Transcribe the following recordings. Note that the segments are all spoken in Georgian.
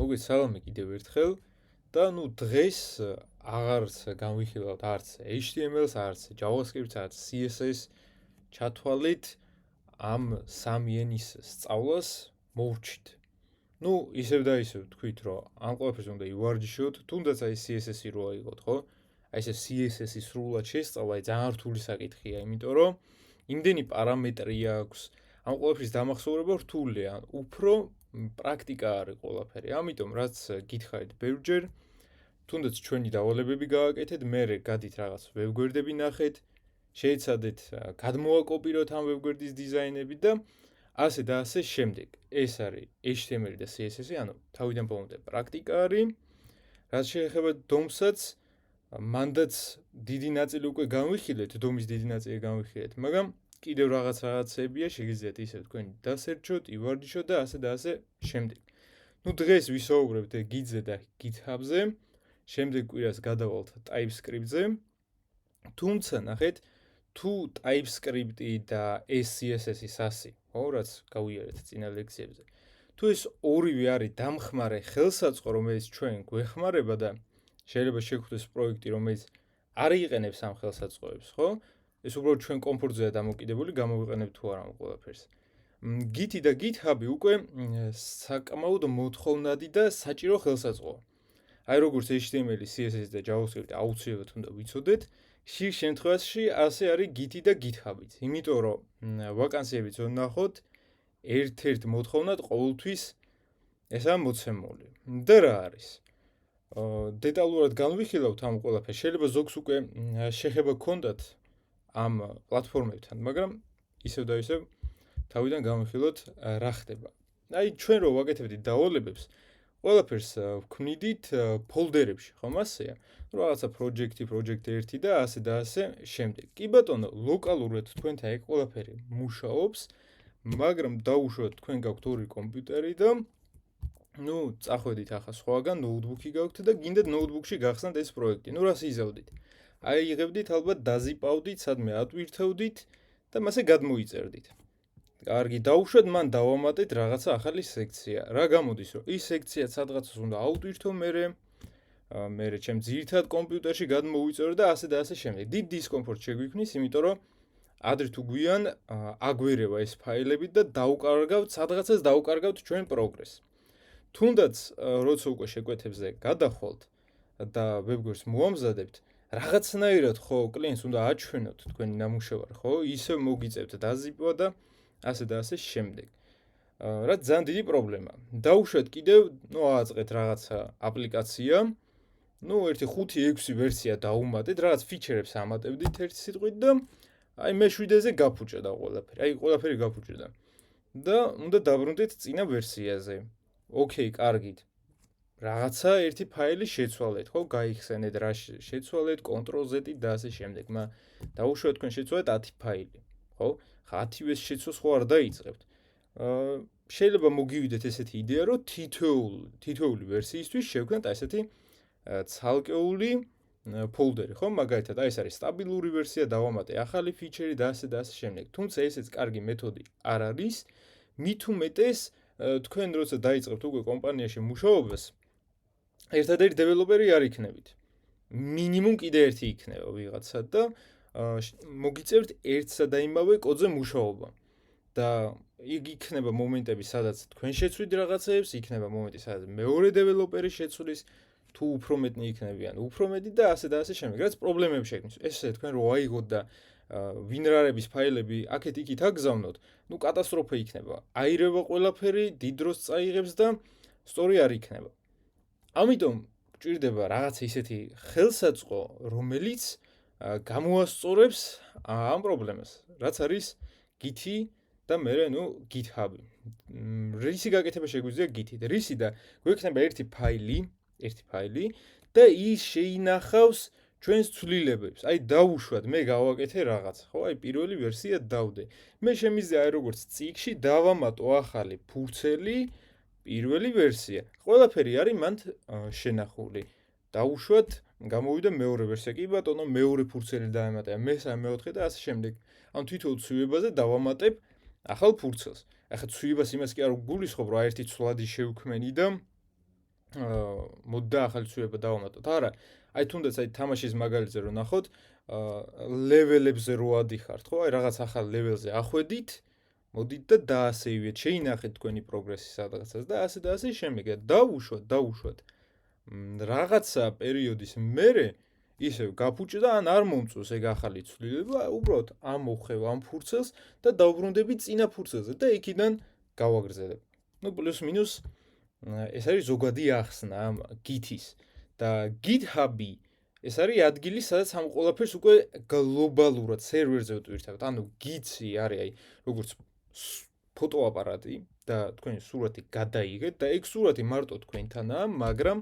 მოგეთ სალამი კიდევ ერთხელ და დღეს აღარც განვიხილავთ არც HTML-ს, არც JavaScript-ს, არც CSS ჩათვალით ამ სამი ენის სწავლას მოვრჩით. ისევ და ისევ თქვით, რომ ამ ყველაფერს უნდა ივარჯიშოთ, თუნდაც აი CSS-ი რო აიღოთ, ხო? აი ეს CSS-ი სრულად შესწავლა ძალიან რთული საკითხია, იმიტომ რომ იმდენი პარამეტრია აქვს, ამ ყველაფრის დამახსოვრება რთულია, უფრო პრაქტიკა არის ყველაფერი. ამიტომ რაც გითხარით ბევრჯერ, თუნდაც ჩვენი დავალებები გააკეთეთ, მერე გადით რაღაც ვებგვერდები ნახეთ, შეეცადეთ გადმოაკოპიროთ ამ ვებგვერდის დიზაინები და ასე და ასე შემდეგ. ეს არის HTML და CSS-ი, ანუ თავიდან ბოლომდე პრაქტიკა არის. რაც შეეხება დომსაც, მანდაც დიდი ნაწილი უკვე განვიხილეთ, დომის დიდი ნაწილი განვიხილეთ, მაგრამ კიდევ რაღაცებია, შეგიძლიათ ისე თქვენ დასერჩოთ, ივარჯიშოთ და ასე შემდეგ. დღეს ვისაუბრებთ Git-ზე და GitHub-ზე, შემდეგ კვირას გადავალთ TypeScript-ზე. თუმცა ნახეთ, თუ TypeScript-ი და CSS-ი სასი, ხო, რაც გავიარეთ წინა ლექციებზე. თუ ეს ორივე არის დამხმარე ხელსაწყო, რომელიც ჩვენ გვეხმარება და შეიძლება შეგვხვდეს პროექტი, რომელიც არ იყენებს ამ ხელსაწყოებს, ხო? ეს უბრალოდ ჩვენ კომფორტზეა დამოკიდებული, გამოვიყენებთ თუ არა ამ ყველაფერს. Git-ი და GitHub-ი უკვე საკმაოდ მოთხოვნადი და საჭირო ხელსაწყოა. აი როგორც HTML-ი, CSS-ი და JavaScript-ი აუცილებლად უნდა ვიცოდეთ, ხშირ შემთხვევაში ასე არის Git-ი და GitHub-იც. იმიტომ რომ ვაკანსიებიც ვნახოთ, ერთ-ერთ მოთხოვნად ყოველთვის ესაა მოცემული. და რა არის? დეტალურად განვიხილავთ ამ ყველაფერს. შეიძლება ზოგს უკვე შეხება გქონდათ ამ პლატფორმებთან, მაგრამ ისევ და ისევ თავიდან განვიხილოთ რა ხდება. აი ჩვენ რო ვაკეთებდით დავალებებს, ყველაფერს ვქმნიდით ფოლდერებში, ხომ ასეა? რაღაცა project 1 და ასე შემდეგ. კი ბატონო, ლოკალურად თქვენთან ეგ ყველაფერი მუშაობს, მაგრამ დაუშვათ თქვენ გაქვთ ორი კომპიუტერი და წახვედით ახლა სხვაგან ნოუთბუქი გაქვთ და გინდათ ნოუთბუქში გახსნათ ეს პროექტი. რას იზავდით? აიღებდით ალბათ დაზიპავდით, სადმე ატვირთევდით და მასე გადმოიწერდით. კარგი, დაუშვათ, მან დავამატეთ რაღაცა ახალი სექცია. რა გამოდის, რომ ის სექცია სადღაცას უნდა აუტვირთო მერე ჩემ ძირითად კომპიუტერში გადმოვიწერო და ასე შემდეგ. დიდ დისკომფორტს შეგვიქმნის, იმიტომ რომ ადრე თუ გვიან აგვერევა ეს ფაილები და სადღაცას დაუკარგავთ ჩვენ პროგრესს. თუნდაც როცა უკვე შეკვეთებზე გადახვალთ და ვებგვერდს მოამზადებთ, რაღაცნაირად ხო კლიენტს უნდა აჩვენოთ თქვენი ნამუშევარი, ხო? ისევ მოგიწევთ დაზიპვა და ასე შემდეგ. რაც ძალიან დიდი პრობლემაა. დაუშვათ კიდევ, ააწყეთ რაღაცა აპლიკაცია, ერთი 5-6 ვერსია დაუმატეთ, რაღაც ფიჩერებს ამატებდით ერთი სიტყვით და აი მე7-ზე გაფუჭდა ყველაფერი. აი ყველაფერი გაფუჭდა. და უნდა დაბრუნდეთ წინა ვერსიაზე. ოკეი, კარგით. რაღაცა ერთი ფაილი შეცვალეთ, ხო? გაიხსენეთ რა შეცვალეთ, Ctrl-Z და ასე შემდეგ. დაუშვათ თქვენ შეცვალეთ 10 ფაილი, ხო? 10-ვეს შეცვლას ხო არ დაიწყებთ. შეიძლება მოგივიდეთ ესეთი იდეა, რომ თითოეული ვერსიისთვის შევქმნათ ესეთი ცალკეული ფოლდერი, ხო? მაგალითად, ეს არის სტაბილური ვერსია, დავამატე ახალი ფიჩერი და ასე შემდეგ. თუმცა ესეც კარგი მეთოდი არ არის. მით უმეტეს თქვენ როცა დაიწყებთ უკვე კომპანიაში მუშაობას, ერთადერთი დეველოპერი არ იქნებით. მინიმუმ კიდე ერთი იქნება ვიღაცა და მოგიწევთ ერთსა და იმავე კოდზე მუშაობა. და იქ იქნება მომენტები, სადაც თქვენ შეცვლით რაღაცეებს, იქნება მომენტი, სადაც მეორე დეველოპერი შეცვლის, თუ უფრო მეტნი იქნებიან, უფრო მეტი და ასე შემდეგ. რაც პრობლემებს შექმნის. ესე თქვენ რო აიღოთ და ვინრარების ფაილები აქეთ-იქით აგზავნოთ, კატასტროფა იქნება. აირევა ყველაფერი, დიდ დროს წაიღებს და სწორი არ იქნება. ამიტომ გვჭირდება რაღაც ისეთი ხელსაწყო, რომელიც გამოასწორებს ამ პრობლემას, რაც არის Git-ი და მერე GitHub-ი. რისი გაკეთება შეგვიძლია Git-ით? რისი და გვექნება ერთი ფაილი და ის შეინახავს ჩვენს ცვლილებებს. აი დაუშვათ, მე გავაკეთე რაღაცა, ხო? აი პირველი ვერსია დავდე. მე შემიძლია აი როგორც წიგში დავამატო ახალი ფურცელი პირველი ვერსია. ყველაფერი არის მანდ შენახული. დაუშვათ, გამოვიდა მეორე ვერსია. კი ბატონო, მეორე ფურცელი დაემატა, მესამე, მეოთხე და ასე შემდეგ. ან თვითონ ცვლიებაზე დავამატებ ახალ ფურცელს. ახლა ცვლილებას იმას კი არ გულისხმობ, რომ ერთი ცვლადი შევქმენი და მოდდა ახალი ცვლიება დავამატოთ. არა, აი თუნდაც აი თამაშის მაგალითზე რომ ნახოთ, ლეველებზე რო ადიხართ, ხო? აი რაღაც ახალ ლეველზე ახვედით, მოდით და დაასეივეთ, შეინახეთ თქვენი პროგრესი სადღაცას და ასე შემდეგ. დაუშვათ. რაღაცა პერიოდის მერე ისევ გაფუჭდა ან არ მომწონს ეგ ახალი ცვლილება, უბრალოდ ამოვხევ ამ ფურცელს და დავბრუნდები წინა ფურცელზე და იქიდან გავაგრძელებ. ნუ პლუს მინუს ეს არის ზოგადი ახსნა ამ Git-ის და GitHub-ი ეს არის ადგილი, სადაც ამ ყველაფერს უკვე გლობალურად სერვერზე ვტვირთავთ. ანუ Git-ი არის აი როგორც ფოტოაპარატი და თქვენი სურათი გადაიღეთ და ეგ სურათი მარტო თქვენთანაა, მაგრამ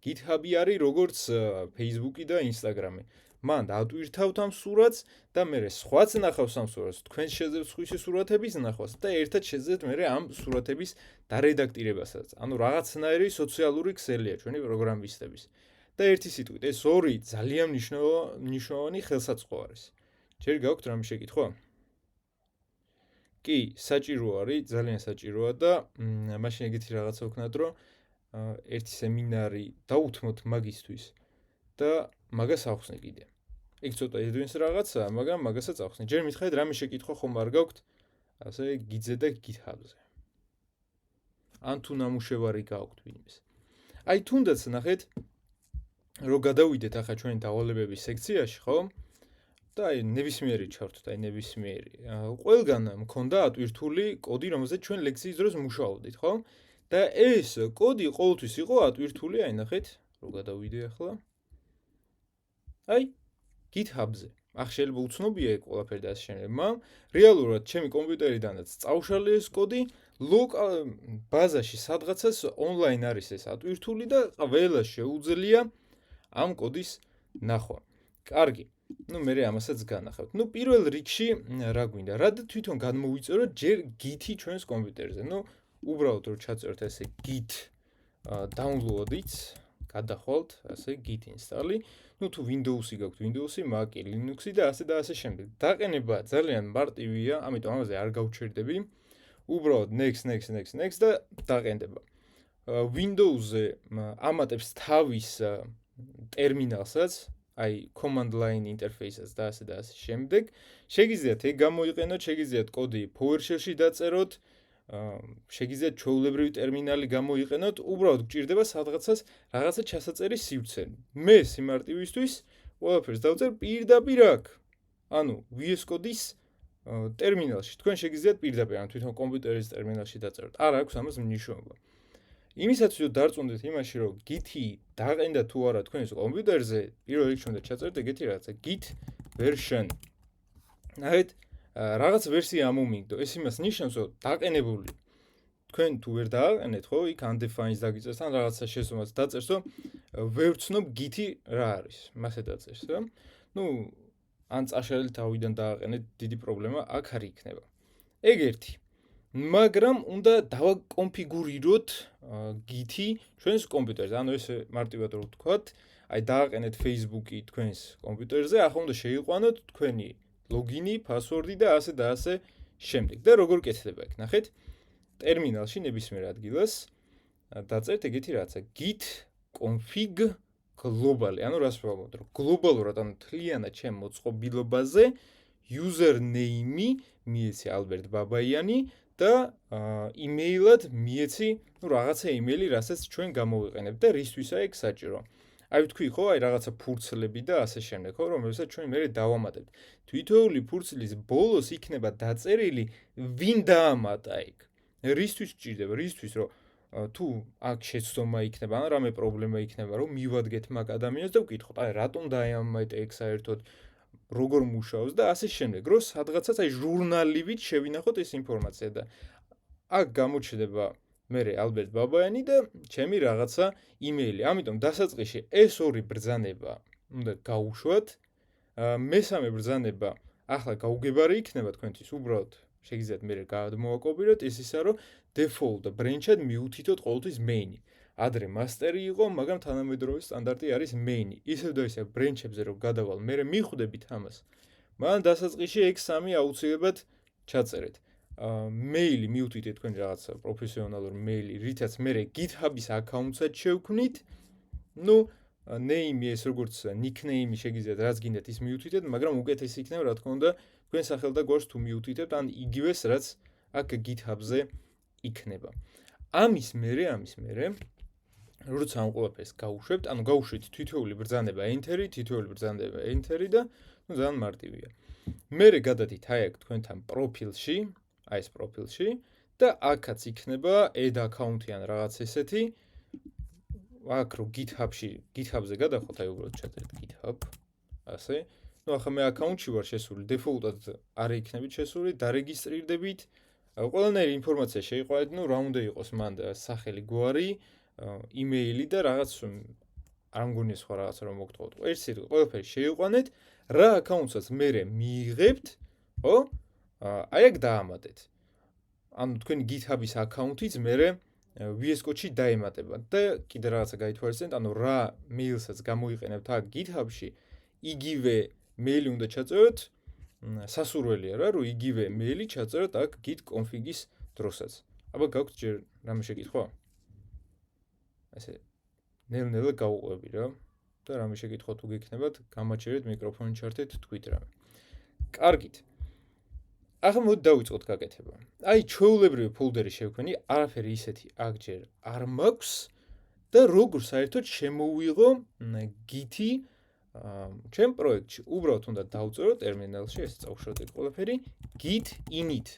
GitHub-ი არის როგორც Facebook-ი და Instagram-ი. მან დავტვირთავთ ამ სურათს და მე სხვაც ნახავს ამ სურათს, თქვენ შეძლებთ სხვისი სურათების ნახვას და ერთად შეძლებთ მე ამ სურათების დარედაქტირებასაც. ანუ რაღაცნაირი სოციალური ქსელია ჩვენი პროგრამისტების. და ერთი სიტყვით, ეს ორი ძალიან მნიშვნელოვანი ხელსაწყო არის. ჯერ გაქვთ რამე შეკითხვა? კი, საჭირო არის, ძალიან საჭიროა და მაშინ ეგეთი რაღაცა ვქნათ, რომ ერთი სემინარი დაუთმოთ მაგისთვის და მაგას ახსნე კიდე. ეგ ცოტა ედვინს რაღაცაა, მაგრამ მაგასაც ახსნე. ჯერ მითხარით რამე შეკითხვა ხომ არ გაქვთ? ასე Git-ზე და GitHub-ზე. ან თუ ნამუშევარი გაქვთ ვინმეს. აი თუნდაც ნახეთ, რომ გადავიდეთ ახლა ჩვენი დავალებების სექციაში, ხო? და აი ნებისმიერი ჩავთვით, აი ნებისმიერი. ყველგან მქონდა ატვირთული კოდი, რომელზეც ჩვენ ლექციის დროს მუშაობდით, ხო? და ეს კოდი ყოველთვის იყო ატვირთული, აი ნახეთ, რომ გადავიდე ახლა. აი GitHub-ზე. ახ შეიძლება უცნობია ეგ ყველაფერი და ასე შემდეგ, მაგრამ რეალურად ჩემი კომპიუტერიდანაც წავშალე ეს კოდი, ლოკალ ბაზაში სადღაცას ონლაინ არის ეს ატვირთული და ყველა შეუძლია ამ კოდის ნახვა. კარგი. ნუ მე ამასაც განახავთ. ნუ პირველ რიგში რა გვინდა? რად თვითონ გადმოვიწეროთ ჯერ Git-ი ჩვენს კომპიუტერზე. ნუ უბრალოდ რომ ჩაწერთ ესე Git download-იც, გადახვალთ, ასე Git install-ი. ნუ თუ Windows-ი გაქვთ, Windows-ი, Mac-ი, Linux-ი და ასე შემდეგ. დაყენება ძალიან მარტივია, ამიტომ ამაზე არ გავჩერდები. უბრალოდ next და დაყენდება. Windows-ზე ამატებს თავის ტერმინალსაც, აი command line interface-ს და ასე შემდეგ. შეგიძლიათ ეგ გამოიყენოთ, შეგიძლიათ კოდი PowerShell-ში დაწეროთ, შეგიძლიათ ჩვეულებრივი ტერმინალი გამოიყენოთ, უბრალოდ გჭირდება სადღაცას რაღაცა ჩასაწერის სივრცე. მე სიმარტივისთვის ყველაფერს დავწერ პირდაპირ აქ. ანუ VS Code-ის ტერმინალში. თქვენ შეგიძლიათ პირდაპირ ან თვითონ კომპიუტერის ტერმინალში დაწეროთ. არ აქვს ამას მნიშვნელობა. იმისათვის რომ დარწმუნდეთ იმაში, რომ Git-ი დაყენდა თუ არა თქვენს კომპიუტერზე, პირველ რიგში უნდა ჩაწეროთ ეგეთი რაღაცა Git version. ნახეთ, რაღაც ვერსია ამომიგდო. ეს იმას ნიშნავს, რომ დაყენებული. თქვენ თუ ვერ დააყენეთ, ხო, იქ undefined დაგიწერს ან რაღაცა შესումაც დაწერს, რომ ვერ ვცნობ Git-ი რა არის. მასე დაწერს, რა. ნუ ან წაშალილი თავიდან დააყენეთ, დიდი პრობლემა აქ არ იქნება. ეგ ერთი. მაგრამ უნდა დავაკონფიგურიროთ Git-ი ჩვენს კომპიუტერზე. ანუ ესე მარტივად რო ვთქვათ, აი დააყენეთ Facebook-ი თქვენს კომპიუტერზე, ახლა უნდა შეიყვანოთ თქვენი ლოგინი, password-ი და ასე შემდეგ. და როგორ კეთდება ეგ? ნახეთ, ტერმინალში ნებისმიერ ადგილას დაწერთ ეგეთი რაღაცა git config globally. ანუ რას ვამბობთ, რომ გლობალურად, ანუ თლიანად ჩემ მოწყობილობაზე username-ი მიეცი ალბერტ ბაბაიანი და იმეილად მიეცი, ნუ რაღაცა იმეილი, რასაც ჩვენ გამოვიყენებთ და რისთვისა ეგ საჭირო. აი ვთქვი ხო, აი რაღაცა ფურცლები და ასე შემდეგ, ხო, რომელსაც ჩვენ მე დავამატებთ. თითოეული ფურცლის ბოლოს იქნება დაწერილი ვინ დაამატა ეგ. რისთვის გჭირდება? რისთვის რომ თუ აქ შეცდომა იქნება, ან რამე პრობლემა იქნება, რომ მივადგეთ მაგ ადამიანს და ვკითხოთ, აი რატომ დაამატა ეგ საერთოდ, როგორ მუშაობს და ასე შემდეგ. რო სადღაცაც აი ჟურნალივით შევინახოთ ეს ინფორმაცია და აქ გამოჩნდება მე ალბერტ ბაბაიანი და ჩემი რაღაცა იმეილი. ამიტომ დასაწყისში ეს ორი ბრძანება უნდა გაუშვათ. მესამე ბრძანება ახლა გაუგებარი იქნება თქვენთვის, უბრალოდ შეგიძლიათ მე გადმოვაკოპიროთ ის ისა, რომ default branch-ად მიუთითოთ ყოველთვის main-ი. ადრე master-ი იყო, მაგრამ თანამედროვე სტანდარტი არის main-ი. ისევ და ისევ branch-ებზე რომ გადავალ, მე მიხვდებით ამას. მან დასაწყისში x3 აუცილებლად ჩაწერეთ. მეილი მიუთვით თქვენ რაღაცა პროფესიონალური მეილი, რითაც მე GitHub-ის აკაუნტსაც შევქმნით. ნუ name-ი ეს როგორც nickname-ი შეგიძლიათ რაც გინდათ ის მიუთვითეთ, მაგრამ უკეთესი იქნება რა თქმა უნდა თქვენ სახელ და გვარს თუ მიუთვითებთ, ან იგივეს რაც აქ GitHub-ზე იქნება. ამის მერე როცა ამ ყველაფერს გავუშვებთ, ანუ გავუშვით თითოეული ბრძანება enter-ი და ნუ ძალიან მარტივია. მერე გადადით აი აქ თქვენთან პროფილში, აი ეს პროფილში და აქაც იქნება add account-ი ან რაღაც ესეთი. აქ რო GitHub-ზე გადახოთ, აი უბრალოდ ჩაწერთ GitHub, ასე. ნუ ახლა მე account-ში ვარ შესული, დეფოლტად არ იქნებით შესული, დარეგისტრირდებით. ყველანაირი ინფორმაცია შეიყვანეთ, ნუ რა უნდა იყოს მან სახელი, გვარი, იმეილი და რაღაც არ მგონია სხვა რაღაც რომ მოგთხოვოთ. ერთ სიტყვით ყველაფერი შეიყვანეთ, რა account-საც მე მიიღებთ, ხო? აი აქ დაამატეთ. ანუ თქვენი GitHub-ის account-იც მე VS Code-ში დაემატება და კიდე რაღაცა გაითვალისწინეთ, ანუ რა მეილსაც გამოიყენებთ აქ GitHub-ში, იგივე მეილი უნდა ჩაწეროთ, სასურველია რა, რომ იგივე მეილი ჩაწეროთ აქ git config-ის დროსაც. აბა გაქვთ ჯერ რამე შეკითხვა? ასე ნელ-ნელა გავუყვები რა და რამე შეკითხვა თუ გექნებათ, გამაჩერეთ მიკროფონი ჩართეთ, თქვით რამე. კარგით. ახლა მოდი დავიწყოთ გაკეთება. აი ჩვეულებრივი ფოლდერი შევქმნი, არაფერი ისეთი აქ ჯერ არ მაქვს და როგორ საერთოდ შემოვიღო git-ი ჩემ პროექტში. უბრალოდ უნდა დავწერო ტერმინალში, ეს წავშოთ ეს ყველაფერი git init.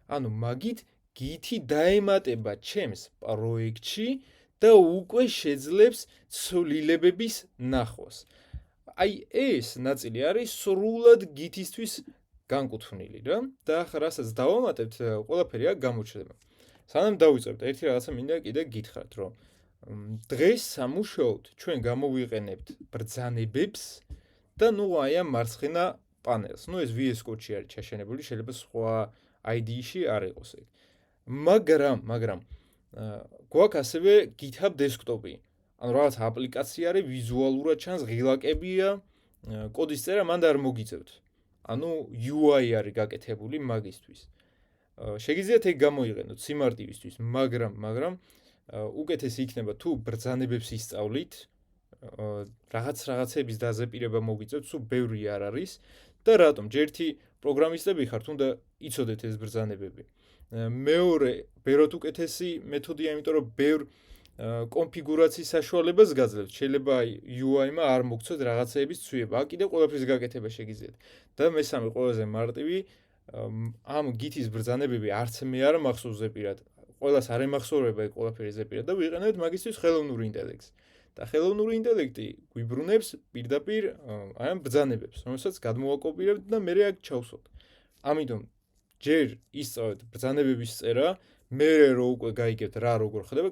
ანუ მაგით git-ი დაემატება ჩემს პროექტში და უკვე შეძლებს ცვლილებების ნახვას. აი ეს ნაწილი არის სრულად git-ისთვის განკუთვნილი რა და ახლა რასაც დავამატებთ ყველაფერი აქ გამოჩნდება. სანამ დავიწყებთ ერთი რაღაცა მინდა კიდე გითხრათ რომ დღეს სამუშაოდ ჩვენ გამოვიყენებთ ბრძანებებს და ნუ აი ამ მარცხენა პანელს. ნუ ეს VS Code-ში არის ჩაშენებული, შეიძლება სხვა IDE-ში არ იყოს ეგ. მაგრამ გვაქვს ასევე GitHub desktop-ი. ანუ რაღაც აპლიკაცია არის, ვიზუალურად ჩანს, ღილაკებია, კოდის წერა მანდ არ მოგიწევთ. ანუ UI არის გაკეთებული მაგისთვის. შეგიძლიათ ეგ გამოიყენოთ სიმარტივისთვის, მაგრამ უკეთესი იქნება თუ ბრძანებებს ისწავლით, რაღაცების დაზეპირება მოგიწევთ, სულ ბევრი არ არის და რატომ? ჯერთი პროგრამისტები ხართ, უნდა იცოდეთ ეს ბრძანებები. მეორე, ბევრად უკეთესი მეთოდია, იმიტომ რომ ბევრ კონფიგურაციის საშუალებას გაძლევთ. შეიძლება UI-მა არ მოგცოთ რაღაცეების ცვლიება. აქ კიდე ყველაფრის გაკეთება შეგიძლიათ. და მესამე ყველაზე მარტივი, ამ git-ის ბრძანებები არც მე არ მახსოვს ზეპირად. ყველას არ ემახსოვრება ეგ ყველაფერი ზეპირად და ვიყენებთ მაგისთვის ხელოვნური ინტელექტს. და ხელოვნური ინტელექტი გვიბრუნებს პირდაპირ აი ამ ბრძანებებს, რომელსაც გადმოვაკოპირებთ და მე აქ ჩავსვათ. ამიტომ ჯერ ისწავლეთ ბრძანებების წერა, მე რო უკვე გაიგებთ რა როგორ ხდება,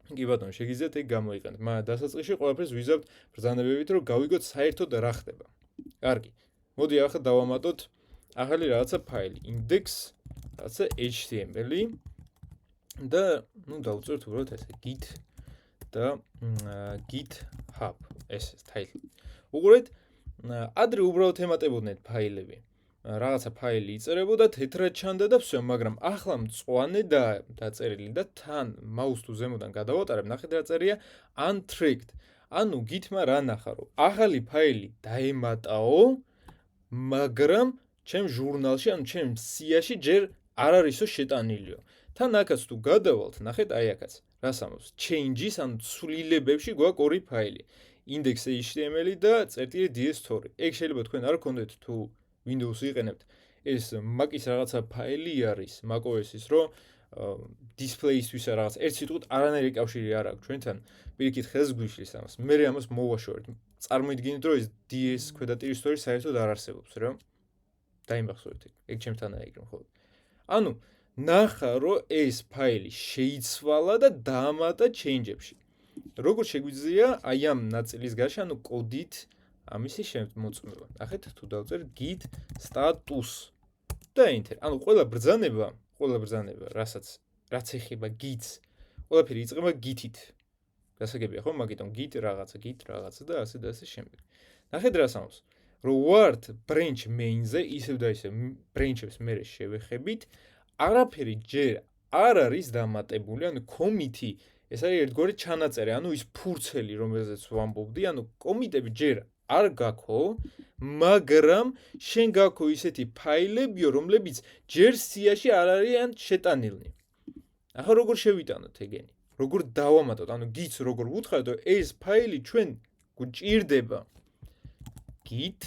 კი ბატონო, შეგიძლიათ ეგ გამოიყენოთ. მაგრამ დასაწყისში ყველაფერს ვიზავთ ბრძანებებით, რომ გავიგოთ საერთოდ რა ხდება. კარგი. მოდი ახლა დავამატოთ ახალი რაღაცა ფაილი, index.html-ი და ნუ დავწერთ უბრალოდ ესე git და GitHub ეს title. უყურეთ, ადრე უბრალოდ ემატებოდნენ ფაილები. რაღაცა ფაილი იწერებოდა, თეთრად ჩანდა და всё, მაგრამ ახლა მწვანე და დაწერილი და თან მაუს თუ ზემოდან გადავატარებ, ნახეთ რა წერია untracked. ანუ git-მა რა ნახა, რომ ახალი ფაილი დაემატაო, მაგრამ ჩემ ჟურნალში, ანუ ჩემ სიაში ჯერ არ არისო შეტანილიო. თან აქაც თუ გადავალთ, ნახეთ აი აქაც. რას ამბობს? Changes, ანუ ცვლილებებში გვაქვს ორი ფაილი. index.html და წერტილი.ds2. ეგ შეიძლება თქვენ არ გქონდეთ თუ Windows იყენებთ. ეს Mac-ის რაღაცა ფაილი არის, macOS-ის, რომ display-ისთვის რაღაც ერთ სიტყვით არანაირი კავშირი არ აქვს ჩვენთან. პირიქით ხელს გვიშლის ამას. მე ამას მოვაშორეთ. წარმოიდგინეთ, რომ ეს DS ქვედატირის თორი საერთოდ არ არსებობს, რა. დაიმახსოვრეთ ეგ. ეგ ჩემთან აიგრო ხოლმე. ანუ ნახა, რომ ეს ფაილი შეიცვალა და დაამატა change-ებში. როგორ შეგვიძლია აი ამ ნაწილის გარშე, ანუ კოდით ამისი შემოწმება. ნახეთ, თუ დავწერ git status და enter. ანუ ყველა ბრძანება, რაც ეხება git-ს, ყველაფერი იწყება git-ით. გასაგებია ხო? მაგიტომ git რაღაცა და ასე შემდეგ. ნახეთ რას ამბობს. რომ ვართ branch main-ზე, ისევ და ისევ branch-ებს მე შევეხებით, არაფერი ჯერ არ არის დამატებული, ანუ კომიტი ეს არის ერთგვარი ჩანაწერი, ანუ ის ფურცელი, რომელზეც ვამბობდი, ანუ კომიტები ჯერ არ გაქო, მაგრამ შენ გაქო ისეთი ფაილებიო, რომლებიც ჯერ სიაში არ არიან შეტანილნი. ახლა როგორ შევიტანოთ ეგენი? როგორ დავამატოთ? ანუ git როგორ ვუთხართ, რომ ეს ფაილი ჩვენ გვჭირდება. git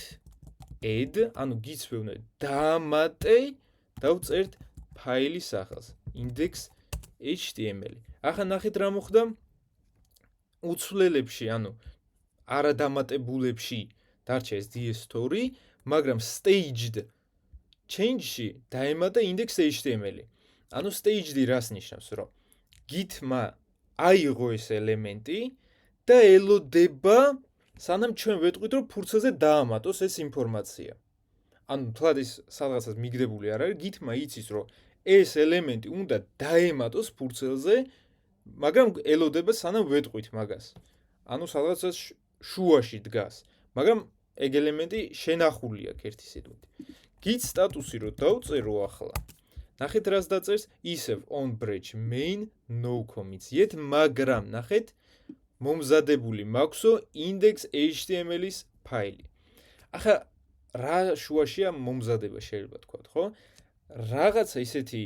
add, ანუ git-ს ვეუბნები დამატე, დავწერთ ფაილის სახელს index.html. ახლა ნახეთ რა მოხდა უცვლელებში, ანუ არადამატებულებში დარჩა ეს ds-story, მაგრამ staged change-ში დაემატა index.html. ანუ staged რას ნიშნავს, რომ git-მა აიღო ეს ელემენტი და ელოდება, სანამ ჩვენ ვეტყვით, რომ ფურცელზე დაამატოს ეს ინფორმაცია. ანუ თლად ის სადღაცას მიგდებული არ არის, git-მა იცის, რომ ეს ელემენტი უნდა დაემატოს ფურცელზე, მაგრამ ელოდება, სანამ ვეტყვით მაგას. ანუ სადღაცას შუაში დგას, მაგრამ ეგ ელემენტი შენახული აქვს ერთი სიტყვით. git სტატუსი რო დავწერო ახლა. ნახეთ რას დაწერს, ისევ on branch main no commits. იეთ, მაგრამ ნახეთ მომზადებული მაქვსო index.html-ის ფაილი. ახლა რა შუაშია მომზადება შეიძლება თქვათ, ხო? რაღაცა ისეთი,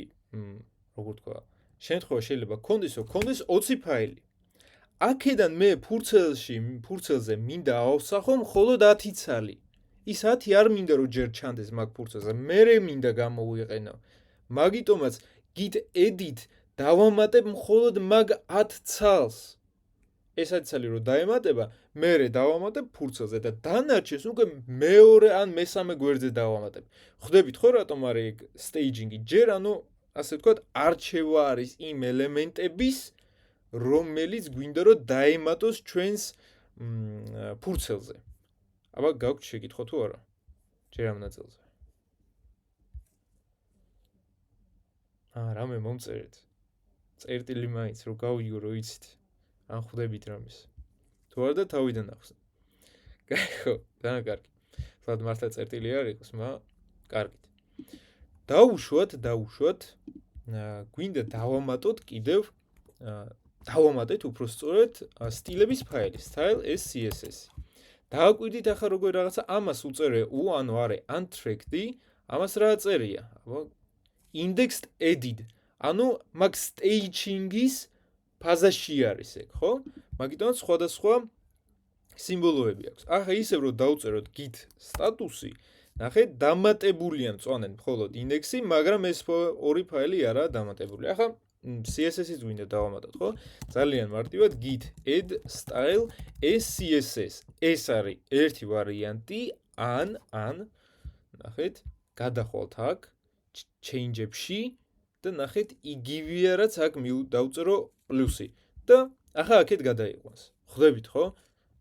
როგორ თქვა, შემთხვევა შეიძლება გქონდეს, რომ გქონდეს 20 ფაილი. აქედან მე ფურცელზე მინდა ავსახო მხოლოდ 10 ცალი. ის 10 არ მინდა რომ ჯერ ჩანდეს მაგ ფურცელზე, მერე მინდა გამოვიყენო. მაგიტომაც git edit დავამატებ მხოლოდ მაგ 10 ცალს. ეს 10 ცალი რო დაემატება, მერე დავამატებ ფურცელზე და დანარჩენს უკვე მეორე ან მესამე გვერდზე დავამატებ. ხვდებით ხო რატომ არის ეგ staging-ი? ჯერ ანუ ასე ვთქვათ, არჩევა არის იმ ელემენტების, რომელიც გვინდა რომ დაემატოს ჩვენს ფურცელზე. აბა გაქვთ შეკითხვა თუ არა? ჯერ ამ ნაწილზე. რამე მომწერეთ. წერტილი მაინც რომ გავიგო რომ იცით. ან ხვდებით რამეს. თუ არა და თავიდან ახსნით. ხო, ძალიან კარგი. თლად მართლა წერტილი არ იყოს, მაგრამ კარგით. დავუშვათ, გვინდა დავამატოთ კიდევ დავამატეთ უბრალოდ სტილების ფაილი, style css. დააკვირდით ახლა როგორ რაღაცა ამას უწერე ანუ არის untracked-ი, ამას რა წერია? indexed edit. ანუ მაგ staging-ის ფაზაში არის ეგ, ხო? მაგიტომაც სხვადასხვა სიმბოლოები აქვს. ახლა ისევ რომ დავწეროთ git სტატუსი, ნახეთ, დამატებულია მწვანედ მხოლოდ index-ი, მაგრამ ეს ორი ფაილი არაა დამატებული. ახლა CSS-იც გვინდა დავამატოთ, ხო? ძალიან მარტივად git add style css. ეს არის ერთი ვარიანტი, ან ნახეთ, გადახვალთ აქ change-ებში და ნახეთ, იგივეა რაც აქ დავწერო პლუსი და ახლა აქეთ გადაიყვანს. ხვდებით, ხო?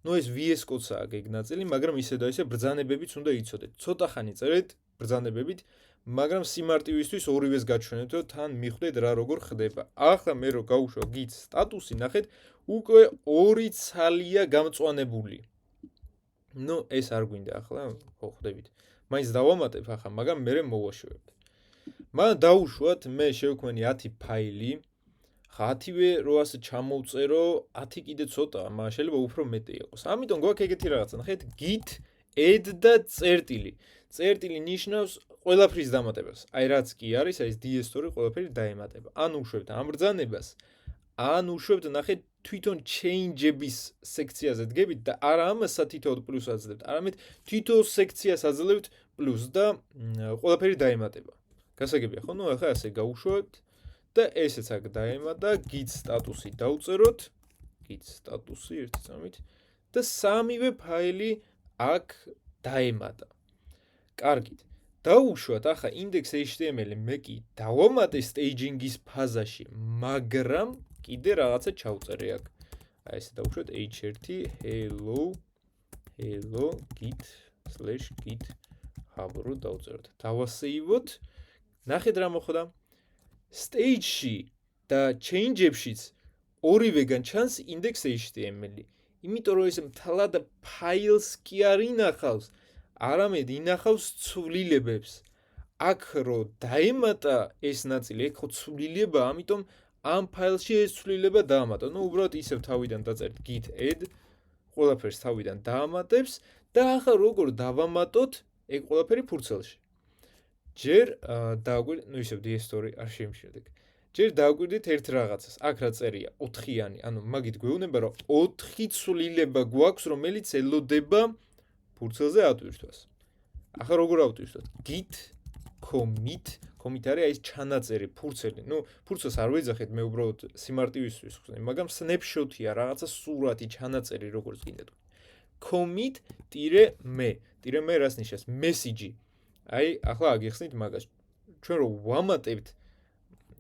ნუ ეს VS Code-საა ეგ ნაწილი, მაგრამ ისე და ისე ბრძანებებიც უნდა იცოდეთ. ცოტა ხანი წერეთ ბრძანებებით, მაგრამ სიმარტივისთვის ორივეს გაჩვენეთ, რომ თან მიხვდეთ რა როგორ ხდება. ახლა მე რო გავუშვა git სტატუსი, ნახეთ, უკვე ორი ცალია გამწვანებული. ნუ ეს არ გვინდა ახლა, ხო ხვდებით. მაინც დავამატებ ახლა, მაგრამ მე მოვაშვებთ. მაგრამ დავუშვათ, მე შევქმნი 10 ფაილი. 10-ვე რო ასე ჩამოვწერო, 10 კიდე ცოტა, მაგრამ შეიძლება უფრო მეტი იყოს. ამიტომ გვაქვს ეგეთი რაღაცა, ნახეთ, git add და წერტილი. წერტილი ნიშნავს ყველაფრის დამატებას. აი რაც კი არის, აი ეს ds-story ყველაფერი დაემატება. ან უშვებთ ამ ბრძანებას, ან უშვებთ, ნახეთ, თვითონ change-ების სექციაზე დგებით და არა ამასა თითოეულ პლუს აძლევთ, არამედ თითოეულ სექციას აძლევთ პლუს და ყველაფერი დაემატება. გასაგებია, ხო? ნუ ახლა ასე გავუშვებთ და ესეც აქ დაემატა, git სტატუსი დავწეროთ, git სტატუსი ერთი წამით და სამივე ფაილი აქ დაემატა. კარგით. დავუშვათ ახლა index.html მე კი დავამატე staging-ის ფაზაში, მაგრამ კიდე რაღაცა ჩავწერე აქ. აი ესე დავუშვათ h1 hello git/git hub რო დავწეროთ. დავასეივოთ. ნახეთ რა მოხდა. stage-ში და change-ებშიც ორივეგან ჩანს index.html. იმიტომ რომ ეს მთლად ფაილს კი არ ინახავს, არამედ ინახავს ცვლილებებს. აქ რო დაემატა ეს ნაწილი, ეგ ხო ცვლილება, ამიტომ ამ ფაილში ეს ცვლილება დაამატა. ნუ უბრალოდ ისევ თავიდან დაწერთ git add, ყველაფერს თავიდან დაამატებს და ახლა როგორ დავამატოთ ეგ ყველაფერი ფურცელში. ჯერ დავაკვირდით, ნუ ისევ DS-story არ შემშევდეთ. ჯერ დავაკვირდით ერთ რაღაცას. აქ რა წერია 4-იანი, ანუ მაგით გვეუბნება რომ 4 ცვლილება გვაქვს, რომელიც ელოდება ფურცელზე ატვირთვას. ახლა როგორ ავტვირთვათ? git commit არის ეს ჩანაწერი ფურცელი. ნუ ფურცელს არ ვეძახეთ, მე უბრალოდ სიმარტივისთვის ვხსნი, მაგრამ snapshot-ია, რაღაცა სურათი, ჩანაწერი როგორც გინდათ. commit-me. -me რას ნიშნავს? message. აი, ახლა აგიხსნით მაგას. ჩვენ რო ვამატებთ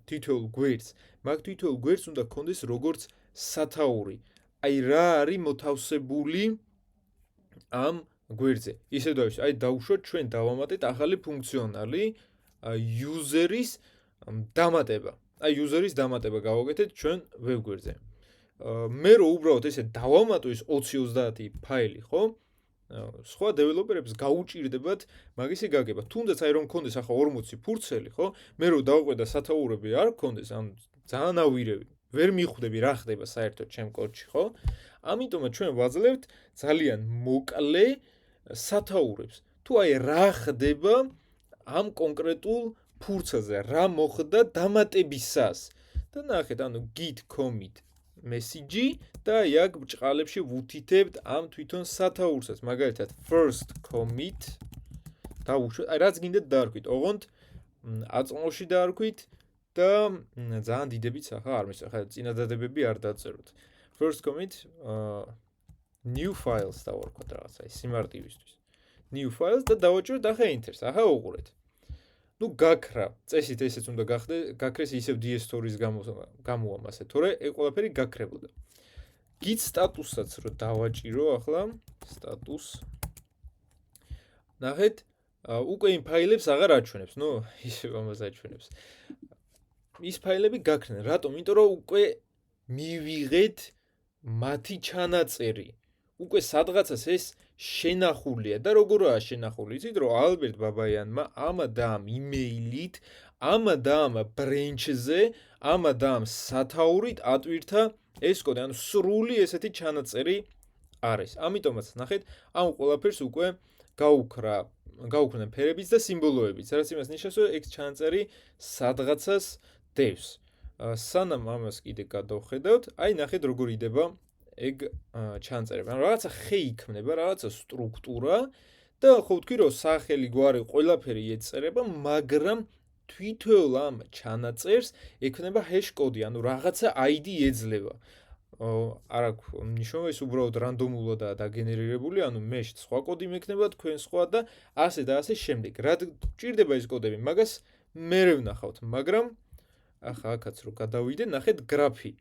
თითოეულ გვერდს, მაგ თითოეულ გვერდს უნდა გქონდეს როგორც სათაური. აი, რა არის მოთავსებული ამ გვერდზე. ისე დავიშვა, აი დავუშვათ ჩვენ დავამატეთ ახალი ფუნქციონალი user-ის დამატება. აი user-ის დამატება გავაკეთეთ ჩვენ web გვერდზე. მე რო უბრალოდ ესე დავამატო ეს 2030 ფაილი, ხო? სხვა დეველოპერებს გაუჭირდებათ მაგისი გაგება. თუნდაც აი რომ მქონდეს ახლა 40 ფურცელი, ხო? მე რო დავყვე და სათაურები არ მქონდეს, ან ძალიან ავირები. ვერ მიხვდები რა ხდება საერთოდ ჩემ კოდში, ხო? ამიტომაც ჩვენ ვაძლევთ ძალიან მოკლე სათაურებს. თუ აი რა ხდება ამ კონკრეტულ ფურცელზე, რა მოხდა დამატებისას. და ნახეთ, ანუ git commit message და яг ბჭყალებში ვუთითებთ ამ თვითონ სათაურსაც. მაგალითად first commit დავუშვათ, აი რაც გინდათ დაარქვით. ოღონდ აწმყოში დაარქვით და ძალიან დიდებიც ახლა არ მისწრაფ. ხა წინადადებები არ დაწეროთ. first commit new files დავარქვათ რაღაცა ის სიმარტივისთვის. new files და დავაჭიროთ ახლა enter-ს. ახლა უყურეთ. ნუ გაქრა. წესით ესეც უნდა გაქრეს ისევ DS-story-ის გამოვამ ასე, თორე ეგ ყველაფერი გაქრებოდა. git status-საც რო დავაჭირო ახლა status. ნახეთ, უკვე იმ ფაილებს აღარ აჩვენებს, ნუ ისევ ამას აჩვენებს. ის ფაილები გაქრნენ. რატომ? იმიტომ რომ უკვე მივიღეთ მათი ჩანაწერი. უკვე სადღაცას ეს შენახულია და როგორაა შენახული? იცით რომ ალბერტ ბაბაიანმა ამა და ამ იმეილით, ამა და ამ ბრენჩზე, ამა და ამ სათაურით ატვირთა ეს კოდი, ანუ სრული ესეთი ჩანაწერი არის. ამიტომაც ნახეთ, ამ ყველაფერს უკვე გაუქმნა ფერებიც და სიმბოლოებიც, რაც იმას ნიშნავს, რომ ეგ ჩანაწერი სადღაცას დევს. სანამ ამას კიდე გადავხედავთ, აი ნახეთ როგორ იდება ეგ ჩანწერები. ანუ რაღაცა ხე იქმნება, რაღაცა სტრუქტურა და ხო ვთქვი რომ სახელი, გვარი, ყველაფერი ეწერება, მაგრამ თვითონ ამ ჩანაწერს ექნება hash კოდი, ანუ რაღაცა ID ეძლევა. არ აქვს ნიშნობა, ეს უბრალოდ რანდომულადაა დაგენერირებული, ანუ მე სხვა კოდი მექნება, თქვენ სხვა და ასე და ასე შემდეგ. რა გჭირდება ეს კოდები? მაგას მერე ვნახავთ, მაგრამ ახლა აქაც რო გადავიდე, ნახეთ გრაფი.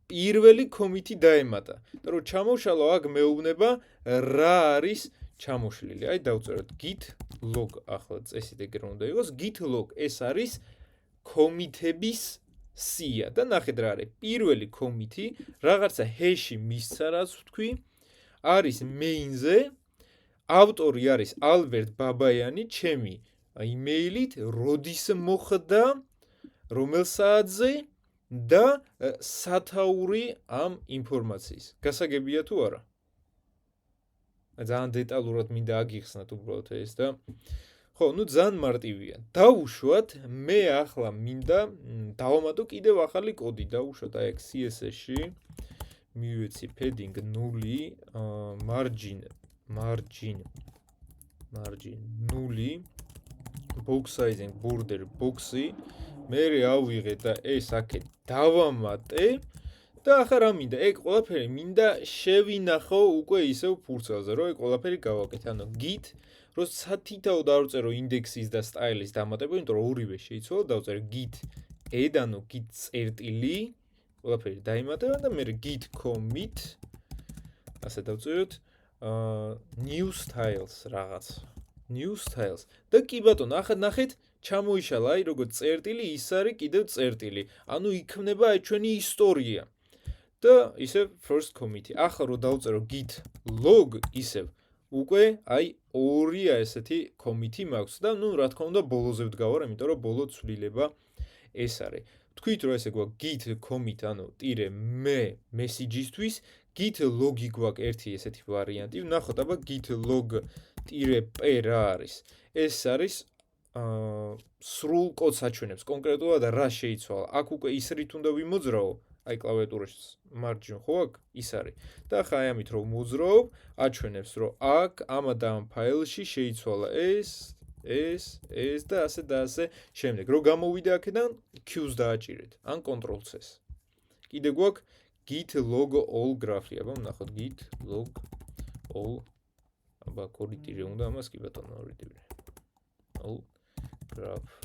პირველი კომიტი დაემატა. და რომ ჩამოვშალო, აქ მეუბნება რა არის ჩამოშლილი. აი დავწეროთ git log, ახლა წესით ეგრე უნდა იყოს. git log ეს არის კომიტების სია და ნახეთ რა არის. პირველი კომიტი რაღაცა hash-ი მისცა, რაც ვთქვი, არის main-ზე. ავტორი არის ალბერტ ბაბაიანი, ჩემი იმეილით, როდის მოხდა, რომელ საათზე და სათაური ამ ინფორმაციის. გასაგებია თუ არა? ძალიან დეტალურად მინდა აგიხსნათ უბრალოდ ეს და ხო, ნუ ძალიან მარტივია. დავუშვათ, მე ახლა მინდა დავამატო კიდევ ახალი კოდი, დავუშვათ აი აქ CSS-ში, მივეცი padding 0, margin 0, box sizing border box-ი, მე ავიღე და ეს აქეთ დავამატე და ახლა რა მინდა? ეგ ყველაფერი მინდა შევინახო უკვე ისევ ფურცელზე, რომ ეგ ყველაფერი გავაკეთე. ანუ git, რომ სათითაო დავწერო ინდექსის და სტაილის დამატება, იმიტომ რომ ორივე შეიცვალა, დავწერე git add, ანუ git წერტილი, ყველაფერი დაიმატება და მე git commit, ასე დავწეროთ new styles რაღაც. new styles. და კი ბატონო, ახლა ნახეთ, ჩამოიშალა, აი როგორც წერტილი, ის არის კიდევ წერტილი. ანუ იქმნება აი ჩვენი ისტორია. და ისევ first commit. ახლა რო დავწერო git log, ისევ უკვე აი ორი ესეთი კომიტი მაქვს და ნუ რა თქმა უნდა ბოლოზე ვდგავარ, იმიტომ რომ ბოლო ცვლილება ეს არის. თქვით რომ ესე გვაქვს git commit, ანუ ტირე მე message-ისთვის, git log-ი გვაქვს ერთი ესეთი ვარიანტი. ვნახოთ აბა git log ტირე p რა არის. ეს არის სრულ კოდს აჩვენებს კონკრეტულად რა შეიცვალა. აქ უკვე ის რით უნდა ვიმოძრაო, აი კლავიატურაში margin ხო აქვს, ის არის. და ახლა აი ამით რომ მოძრაობ, აჩვენებს რომ აქ ამ და ამ ფაილში შეიცვალა ეს და ასე შემდეგ. რო გამოვიდე აქედან Q-ს დააჭირეთ, ან Ctrl+C-ს. კიდე გვაქვს git log all graph-ი, აბა ვნახოთ git log all. აბა ორი ტირე უნდა ამას, კი ბატონო, ორი ტირე. all graph.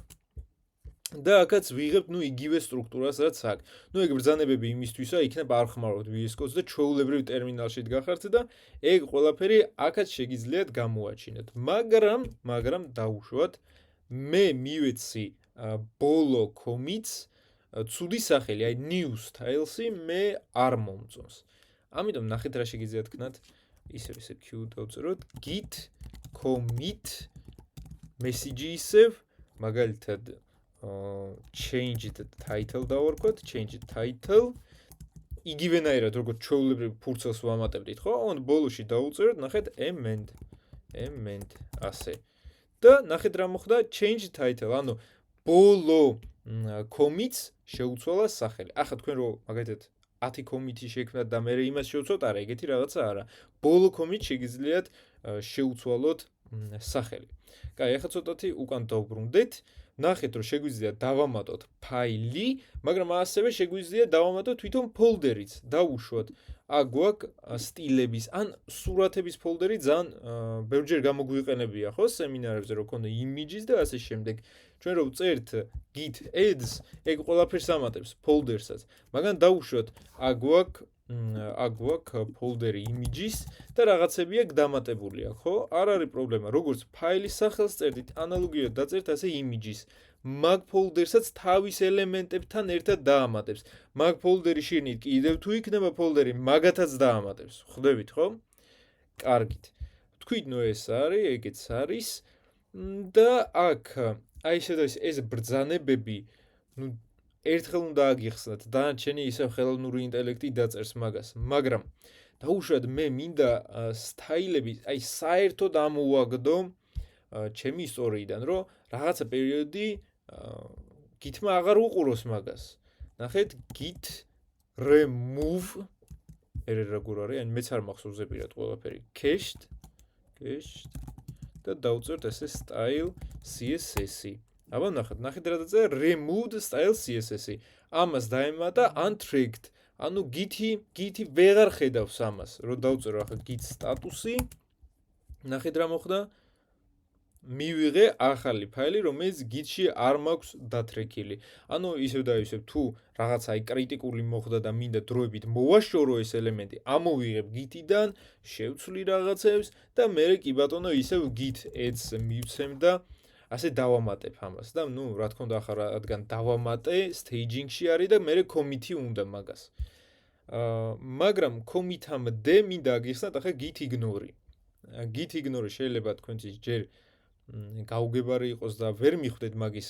და აქაც ვიღებთ ნუ იგივე სტრუქტურას რაც აქ. ნუ ეგ ბრძანებები იმისთვისა იქნება არ ხმარობთ VS Code-ს და ჩვეულებრივ ტერმინალში დგახართ და ეგ ყველაფერი აქაც შეგიძლიათ გამოაჩინოთ. მაგრამ დაუშვათ მე მივეცი ბოლო commits ცუდი სახელი, აი new styles-ი მე არ მომწონს. ამიტომ ნახეთ რა შეგიძლიათ თქვათ. ისე Q დავწეროთ git commit message-ისევ მაგალითად change the title დავარქვათ, change title იგივენაირად როგორც ჩვეულებრივ ფურცელს ვამატებდით, ხო? ან ბოლოში დავუწეროთ, ნახეთ amend ასე. და ნახეთ რა მოხდა change title, ანუ ბოლო commits შეუცვალა სახელი. ახლა თქვენ რო მაგალითად 10 commit-ი შექმნათ და მე იმას შევცვლოთ, არა, ეგეთი რაღაცა არა. ბოლო commit შეგიძლიათ შეუცვალოთ სახელი. კაი, ახლა ცოტათი უკან დავბრუნდეთ. ნახეთ რომ შეგვიძლია დავამატოთ ფაილი, მაგრამ ასევე შეგვიძლია დავამატოთ თვითონ ფოლდერიც. დავუშვათ აქ გვაქვს სტილების ან სურათების ფოლდერი ძალიან ბევრჯერ გამოგვიყენებია, ხო, სემინარებზე რო ქონდა images და ასე შემდეგ. ჩვენ რო ვწერთ git ads, ეგ ყველაფერს ამატებს ფოლდერსაც. მაგრამ დავუშვათ აქ გვაქვს ფოლდერი images და რაღაცები აქ დამატებულია, ხო? არ არის პრობლემა. როგორც ფაილის სახელს წერდით, ანალოგიურად დაწერთ ასე images. მაგ ფოლდერსაც თავის ელემენტებთან ერთად დაამატებს. მაგ ფოლდერი შიგნით კიდევ თუ იქნება ფოლდერი, მაგათაც დაამატებს. ხვდებით, ხო? კარგით. თქვით, ნუ ეს არის, ეგეც არის. და აქ აი ეს ბრძანებები, ნუ ერთხელ უნდა აგიხსნათ, დანარჩენი ისევ ხელოვნური ინტელექტი დაწერს მაგას, მაგრამ დაუშვათ მე მინდა სტაილები, აი საერთოდ ამოვაგდო ჩემი ისტორიიდან, რომ რაღაცა პერიოდი git-მა აღარ უყუროს მაგას. ნახეთ git remove როგორ არის, ან მეც არ მახსოვს ზეპირად ყველაფერი. cached და დავწერთ ესე style css-ი. აბა ნახეთ რა დაწერა removed style css-ი. ამას დაემატა untracked. ანუ git-ი ვეღარ ხედავს ამას. რო დავწერო ახლა git status-ი. ნახეთ რა მოხდა. მივიღე ახალი ფაილი, რომელიც git-ში არ მაქვს დათრეკილი. ანუ ისევ და ისევ თუ რაღაცა აი კრიტიკული მოხდა და მინდა დროებით მოვაშორო ეს ელემენტი, ამოვიღებ git-იდან, შევცვლი რაღაცებს და მე კი ბატონო ისევ git ads მივცემ და ასე დავამატებ ამას და ნუ რა თქმა უნდა ახლა რადგან დავამატე, staging-ში არის და მე commit-ი უნდა მაგას. მაგრამ commit-ამდე მინდა აგიხსნათ ახლა git ignore. git ignore შეიძლება თქვენთვის ჯერ გაუგებარი იყოს და ვერ მიხვდეთ მაგის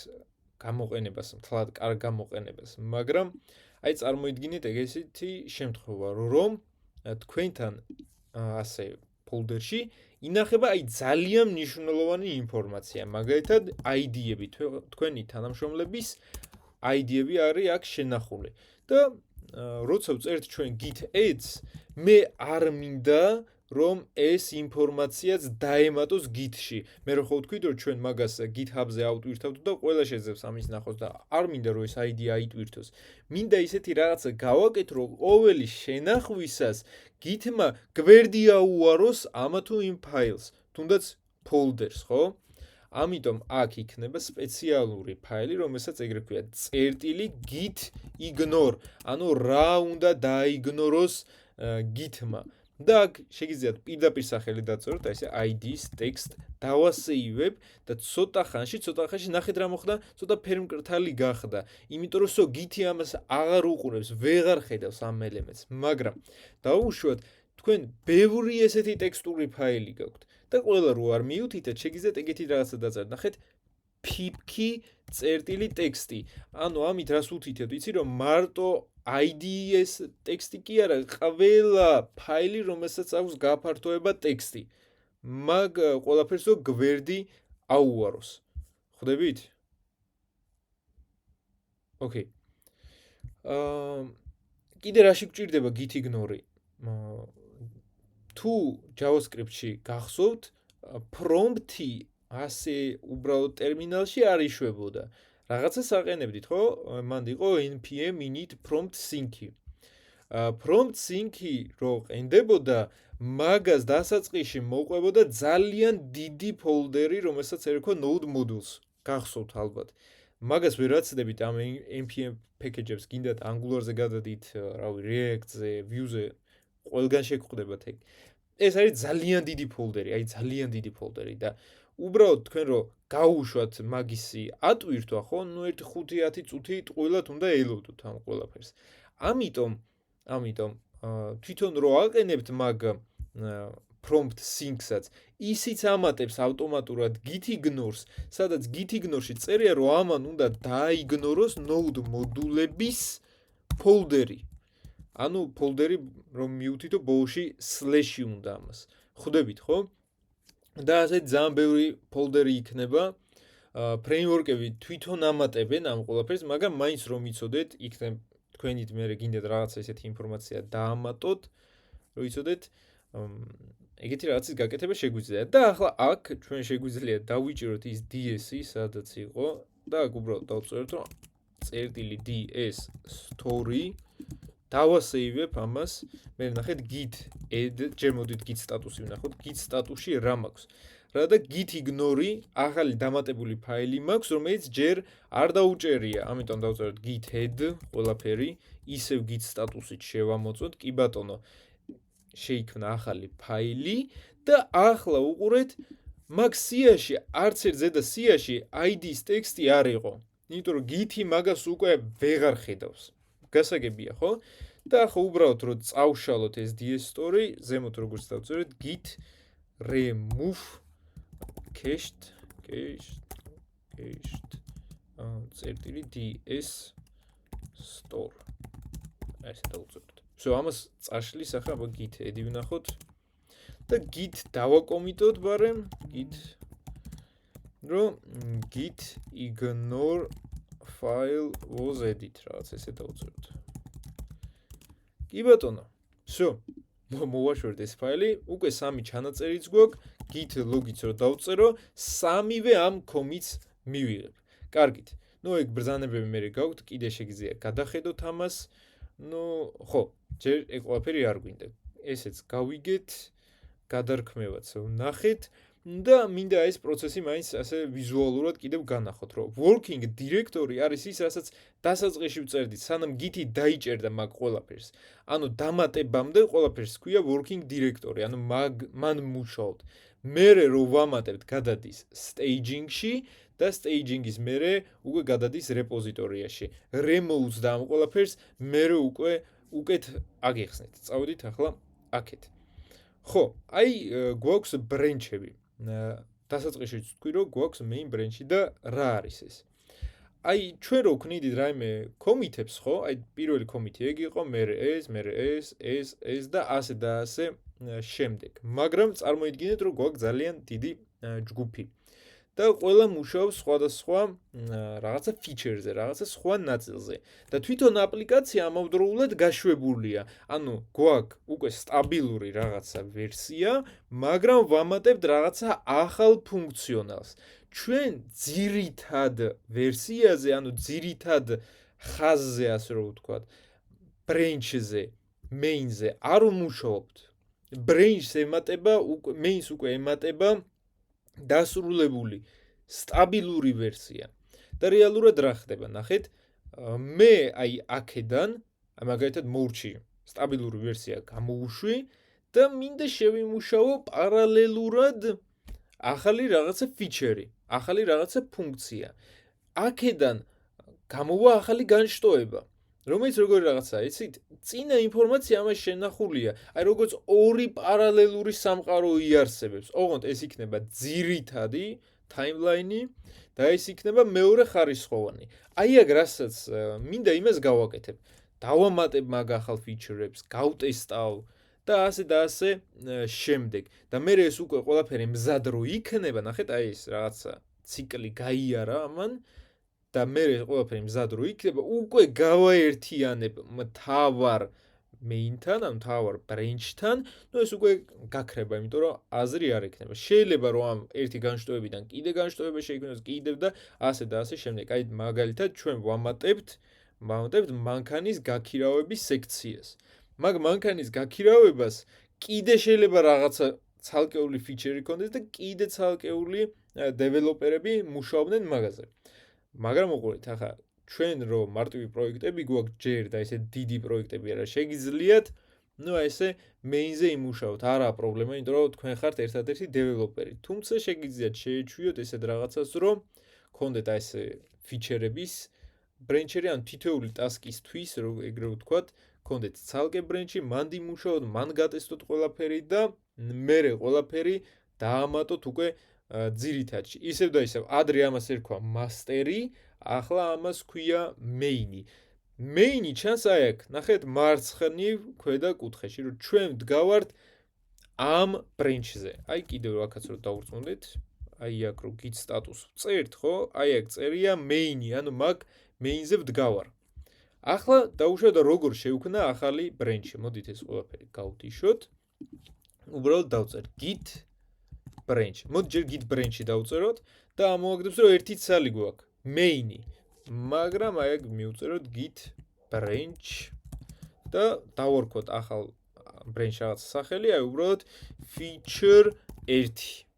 გამოყენებას, მთლად კარგ გამოყენებას, მაგრამ აი წარმოიდგინეთ ეგეთი შემთხვევა, რომ თქვენთან ასე ფოლდერში ინახება აი ძალიან მნიშვნელოვანი ინფორმაცია, მაგალითად ID-ები, თქვენი თანამშრომლების ID-ები არის აქ შენახული. და როცა ვწერთ ჩვენ git ads, მე არ მინდა რომ ეს ინფორმაციაც დაემატოს git-ში. მე რო ხო ვთქვით რომ ჩვენ მაგას GitHub-ზე ავტვირთავთ და ყველა შეძლებს ამის ნახოს და არ მინდა რომ ეს ID აიტვირთოს. მინდა ისეთი რაღაცა გავაკეთო რომ ყოველი შენახვისას git-მა გვერდი აუაროს ამა თუ იმ ფაილს, თუნდაც ფოლდერს, ხო? ამიტომ აქ იქნება სპეციალური ფაილი, რომელსაც ეგრე ქვია წერტილი git ignore. ანუ რა უნდა დაიგნოროს git-მა. და აქ შეგიძლიათ პირდაპირ სახელი დაწეროთ, აი ესე ID-ის text დავასეივებ და ცოტა ხანში ნახეთ რა მოხდა, ცოტა ფერმკრთალი გახდა. იმიტომ რომ git-ი ამას აღარ უყურებს, ვეღარ ხედავს ამ ელემენტს, მაგრამ დაუშვათ თქვენ ბევრი ესეთი ტექსტური ფაილი გაქვთ და ყველა რო არ მიუთითეთ, შეგიძლიათ ეგეთი რაღაცა დაწერთ. ნახეთ, ფიფქი წერტილი ტექსტი. ანუ ამით რას უთითებთ, იცი რომ მარტო IDS ტექსტი კი არა, ყველა ფაილი, რომელსაც აქვს გაფართოება ტექსტი. მაგ ყველაფერს რო გვერდი აუაროს. ხვდებით? ოკეი. კიდე რაში გჭირდება git ignore? თუ JavaScript-ში გახსოვთ, prompt-ი ასე უბრალოდ ტერმინალში არ იშვებოდა. რაღაცას აყენებდით, ხო? მანდ იყო npm init prompt sync-ი. prompt sync-ი რო ყენდებოდა, მაგას დასაწყისში მოყვებოდა ძალიან დიდი ფოლდერი, რომელსაც ერქვა node modules. გახსოვთ ალბათ. მაგას ვერ აცდებით ამ npm package-ებს, გინდათ Angular-ზე გადადით, რავი, React-ზე, Vue-ზე, ყველგან შეგხვდებათ ეგ. ეს არის ძალიან დიდი ფოლდერი, აი ძალიან დიდი ფოლდერი და უბრალოდ თქვენ რო გაუშვათ მაგისი ატვირთვა, ხო? ნუ 1-5-10 წუთი ტყუილად უნდა ელოდოთ ამ ყველაფერს. ამიტომ თვითონ რო აყენებთ მაგ prompt sync-საც, ისიც ამატებს ავტომატურად git ignore-ს, სადაც git ignore-ში წერია, რომ ამან უნდა დააიგნოროს node მოდულების ფოლდერი. ანუ ფოლდერი რომ მიუთითო ბოლოში slash-ი უნდა ამას. ხვდებით, ხო? და ასე ძალიან ბევრი ფოლდერი იქნება. ფრეიმვორკები თვითონ ამატებენ ამ ყველაფერს, მაგრამ მაინც რომ იცოდეთ, იქნებ თქვენით მერე გინდათ რაღაცა ესეთი ინფორმაცია დაამატოთ, რომ იცოდეთ, ეგეთი რაღაცის გაკეთება შეგვიძლია. და ახლა აქ ჩვენ შეგვიძლია დავიჭიროთ ის ds-ი, სადაც იყო და აქ უბრალოდ დავწეროთ, რომ წერტილი ds story დავასეივებ ამას. მე ნახეთ git add, ჯერ მოდით git სტატუსი ვნახოთ, git სტატუსში რა მაქვს. რა და git ignore ახალი დამატებული ფაილი მაქვს, რომელიც ჯერ არ დაუჭერია. ამიტომ დავწეროთ git add ყველაფერი, ისევ git სტატუსით შევამოწოთ. კი ბატონო, შეიქმნა ახალი ფაილი და ახლა უყურეთ, მაგ სიაში, არც ერთ ზედა სიაში ID-ის ტექსტი არ იყო. იმიტომ რომ git-ი მაგას უკვე ვეღარ ხედავს. გასაგებია, ხო? და ახლა უბრალოდ რო წავშალოთ ეს ds story, ზემოთ როგორც დავწერეთ git remove cached წერტილი ds store. ესე დავწეროთ. всё, ამას წაშლის ახლა აბა git add ვნახოთ და git დავაკომიტოთ ბარემ git ignore file was edit რაღაც ესე დავწეროთ. კი ბატონო. всё. მოვაშვერთ ეს ფაილი, უკვე 3 ჩანაწერიც გვაქვს, git log-იც რო დავწერო, 3-ვე ამ commit-ს მივიღებ. კარგით. ნუ ეგ ბრძანებები მე გაქვთ, კიდე შეგიძლია გადახედოთ ამას. ნუ ხო, ჯერ ეგ ყველაფერი არ გვინდა. ესეც გავიგეთ, გადარქმევაც ვნახეთ და მინდა ეს პროცესი მაინც ასე ვიზუალურად კიდევ განახოთ, რომ working directory არის ის, რასაც დასაწყისში ვწერდით, სანამ git-ი დაიჭერდა მაგ ყველაფერს. ანუ დამატებამდე ყველაფერს ქვია working directory, ანუ მან მუშაობთ. მერე რო ვამატებთ, გადადის staging-ში და staging-ის მერე უკვე გადადის რეპოზიტორიაში. Removes და ამ ყველაფერს მერე უკვე უკეთ აგიხსნით. წავედით ახლა აქეთ. ხო, აი გვაქვს ბრენჩები. დასაწყისში თქვი რომ გვაქვს main branch-ი და რა არის ეს? აი ჩვენ რო ვქნიდით რაიმე კომიტებს, ხო? აი პირველი კომიტი ეგ იყო, მერე ეს და ასე და ასე შემდეგ. მაგრამ წარმოიდგინეთ რომ გვაქვს ძალიან დიდი ჯგუფი. და ყველა მუშაობს სხვადასხვა რაღაცა feature-ზე, რაღაცა სხვა ნაწილზე. და თვითონ აპლიკაცია ამავდროულად გაშვებულია. ანუ გვაქვს უკვე სტაბილური რაღაცა ვერსია, მაგრამ ვამატებთ რაღაცა ახალ ფუნქციონალს. ჩვენ ძირითად ვერსიაზე, ანუ ძირითად ხაზზე, ასე რომ ვთქვათ, branch-ზე, main-ზე არ ვმუშაობთ. branch-ს ემატება, main-ს უკვე ემატება დასრულებული სტაბილური ვერსია. და რეალურად რა ხდება? ნახეთ, მე აი აქედან, მაგალითად მოვრჩი სტაბილური ვერსია გამოუშვი და მინდა შევიმუშაო პარალელურად ახალი რაღაცა ფიჩერი, ახალი რაღაცა ფუნქცია. აქედან გამოვა ახალი განშტოება. რომელიც როგორი რაღაცაა, იცით? წინა ინფორმაცია ამას შენახულია. აი როგორც ორი პარალელური სამყარო იარსებებს. ოღონდ ეს იქნება ძირითადი ტაიმლაინი და ეს იქნება მეორე ხარისხოვანი. აი აქ რასაც მინდა იმას გავაკეთებ. დავამატებ მაგ ახალ ფიჩერებს, გავტესტავ და ასე შემდეგ. და მე ეს უკვე ყველაფერი მზად რო იქნება, ნახეთ, აი ეს რაღაცა ციკლი გაიარა ამან და მე ყველაფერი მზად რო იქნება, უკვე გავაერთიანებ მთავარ main-თან, ან მთავარ branch-თან, ნუ ეს უკვე გაქრება, იმიტომ რომ აზრი არ ექნება. შეიძლება რომ ამ ერთი განშტოებიდან კიდე განშტოება შეიქმნას, კიდევ და ასე შემდეგ. აი მაგალითად ჩვენ ვამატებთ მანქანის გაქირავების სექციას. მაგ მანქანის გაქირავებას კიდე შეიძლება რაღაცა ცალკეული ფიჩერი ქონდეს და კიდე ცალკეული დეველოპერები მუშაობდნენ მაგაზე. მაგრამ უყურეთ, ახლა ჩვენ რომ მარტივი პროექტები გვაქვს ჯერ და ესე დიდი პროექტები არა შეგიძლიათ, ნუ ესე main-ზე იმუშაოთ, არაა პრობლემა, იმიტომ რომ თქვენ ხართ ერთადერთი დეველოპერი. თუმცა შეგიძლიათ შეეჩვიოთ ესეთ რაღაცას, რომ გქონდეთ აი ესე ფიჩერების ბრენჩერი, ან თითოეული ტასკისთვის, ეგრე ვთქვათ, გქონდეთ ცალკე ბრენჩი, მანდ იმუშაოთ, მან გატესტოთ ყველაფერი და მერე ყველაფერი დაამატოთ უკვე ძირითადში. ისევ და ისევ, ადრე ამას ერქვა მასტერი, ახლა ამას ქვია main-ი. main-ი ჩანს აი აქ, ნახეთ, მარცხნივ ქვედა კუთხეში, რომ ჩვენ ვდგავართ ამ ბრენჩზე. აი კიდევ აქაც რომ დავურწმუნდეთ, აი აქ რო git status წერთ, ხო? აი აქ წერია main-ი, ანუ მაგ main-ზე ვდგავარ. ახლა დავუშვათ როგორ შევქმნა ახალი ბრენჩი. მოდით ეს ყველაფერი გავდიშოთ. უბრალოდ დავწერთ git branch. მოდი ჯერ git branch-ი დავწეროთ და ამოვაგდებს რომ ერთი ცალი გვაქვს, main-ი. მაგრამ აი აქ მივწეროთ git branch და დავარქვათ ახალ branch რაღაც სახელი, აი უბრალოდ feature 1.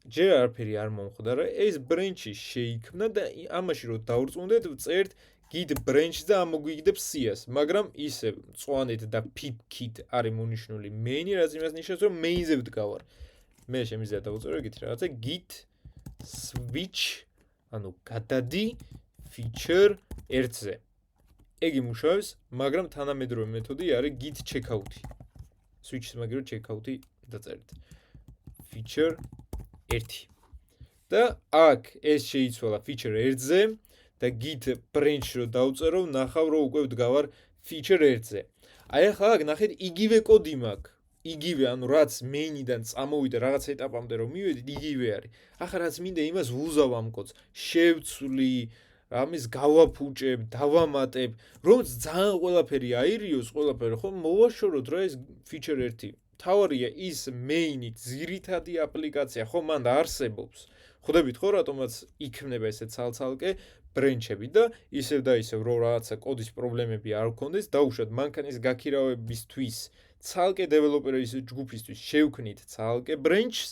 ჯერ არაფერი არ მომხდარა, ეს branch-ი შეიქმნა და ამაში რომ დავურწმუნდეთ, ვწერთ git branch და ამოგვიგდებს CS, მაგრამ ისე მწვანეთ და pip-kit არის მონიშნული main-ი, რაც იმას ნიშნავს, რომ main-ზე ვდგავარ. მე შემიძლია დავუწერო ეგეთი რაღაცა git switch, ანუ გადადი feature 1-ზე. ეგ იმუშავებს, მაგრამ თანამედროვე მეთოდი არის git checkout-ი. switch-ს მაგირო checkout-ი დაწერეთ. feature 1. და აქ ეს შეიცვალა feature 1-ზე და git branch რო დავწერო, ნახავ რომ უკვე ვდგავარ feature 1-ზე. აი ახლა აქ ნახეთ, იგივე კოდი მაქვს. იგივე, ანუ რაც main-იდან წამოვიდა რაღაც ეტაპამდე რომ მივედით, იგივე არის. ახლა რაც მინდა იმას ვუზავ ამ კოდს, შევცვლი, ამის გავაფუჭებ, დავამატებ, რომ ძალიან ყველაფერი აირიოს, ყველაფერი ხო მოვაშოროთ რა ეს feature 1. თავარია ის main-ი ძირითადი აპლიკაცია, ხო მანდ არსებობს. ხვდებით ხო რატომაც იქნება ესე ცალ-ცალკე ბრენჩები და ისევ და ისევ რომ რაღაცა კოდის პრობლემები არ გქონდეს, დაუშვათ მანქანის გაქირავებისთვის ცალკე დეველოპერის ჯგუფისთვის შევქმნით ცალკე ბრენჩს,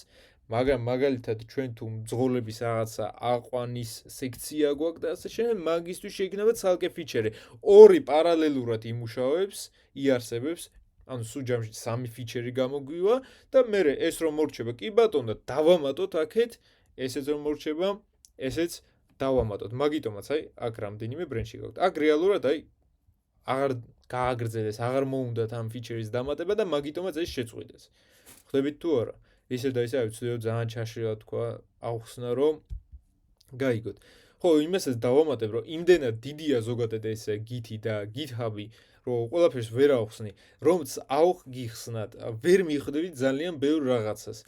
მაგრამ მაგალითად ჩვენ თუ მძღოლების რაღაცა აყვანის სექცია გვაქვს და ასე შემდეგ, მაგისთვის შეიქმნება ცალკე ფიჩერი. ორი პარალელურად იმუშავებს, იარსებებს, ანუ სულ ჯამში 3 ფიჩერი გამოგვივა და მე ეს რომ მორჩება, კი ბატონო, დავამატოთ აქეთ, ესეც რომ მორჩება, ესეც დავამატოთ. მაგიტომაც აი აქ რამდენიმე ბრენჩი გაქვთ. აქ რეალურად აი აღარ გააგრძელეს, აღარ მოუნდათ ამ ფიჩერის დამატება და მაგიტომაც ეს შეწყვიტეს. ხვდებით თუ არა? ისე და ისე ვცდილობ ძალიან ჩაშლილა თქვა, ახსნა რომ გაიგოთ. ხო, იმასაც დავამატებ, რომ იმდენად დიდია ზოგადად ეს git-ი და GitHub-ი, რომ ყველაფერს ვერ ავხსნი, რომც ავხსნათ, ვერ მიხვდებით ძალიან ბევრ რაღაცას.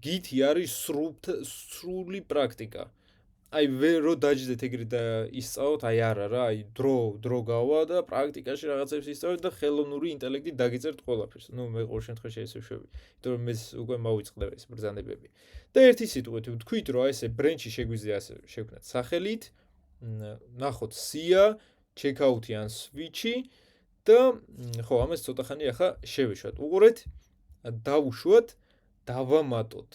git-ი არის სრული პრაქტიკა. აი ვერ რო დაჯდეთ ეგრე და ისწავლოთ, აი არა რა, აი დრო გავა და პრაქტიკაში რაღაცებს ისწავლეთ და ხელოვნური ინტელექტით დაგიწერთ ყველაფერს. ნუ მე ყოველ შემთხვევაში ესე ვშვები, იმიტომ რომ მე უკვე მოვიწყდება ეს ბრძანებები. და ერთი სიტყვით ვთქვით, რომ ესე ბრენჩი შეგვიძლია ასე შევქმნათ სახელით, ნახოთ SIA, checkout-ი ან switch-ი და ხო, ამას ცოტა ხანი ახლა შევეშვათ. უყურეთ, დავუშვათ, დავამატოთ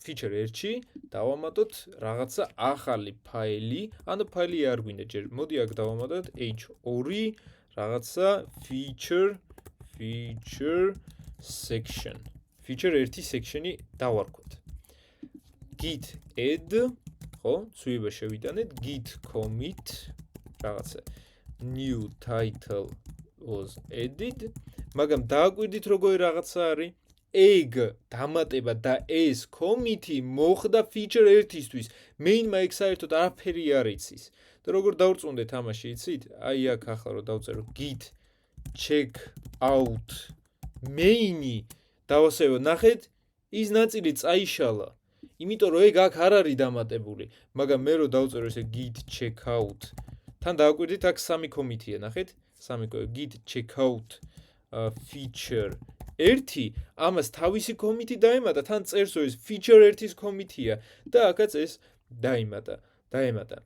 feature 1-ში, დავამატოთ რაღაცა ახალი ფაილი, ანუ ფაილი არ გვინდა ჯერ. მოდი აქ დავამატოთ h2 რაღაცა feature section. feature 1 section-ი დავარქვათ. git add, ხო, ცვლილება შევიტანეთ, git commit რაღაცა. new title was added მაგრამ დააკვირდით როგორი რაღაცა არის egg დამატება და ეს committee მოხდა feature 1-ისთვის main-მა ეგ საერთოდ არაფერი არ იცის და როგორ დავწუნდეთ ამაში იცით აი აქ ახლა რომ დავწერო git check out main-ი დავასევო ნახეთ ის ნაწილი წაიშალა იმიტომ რომ ეგ აქ არ არის დამატებული მაგრამ მე რომ დავწერო ესე git check out თან დააკვირდით აქ სამი committee-ია ნახეთ სამი git check out feature 1 ამას თავისი committee დაემატა თან წერს რომ ეს feature 1-ის committee-ია და აქაც ეს დაემატა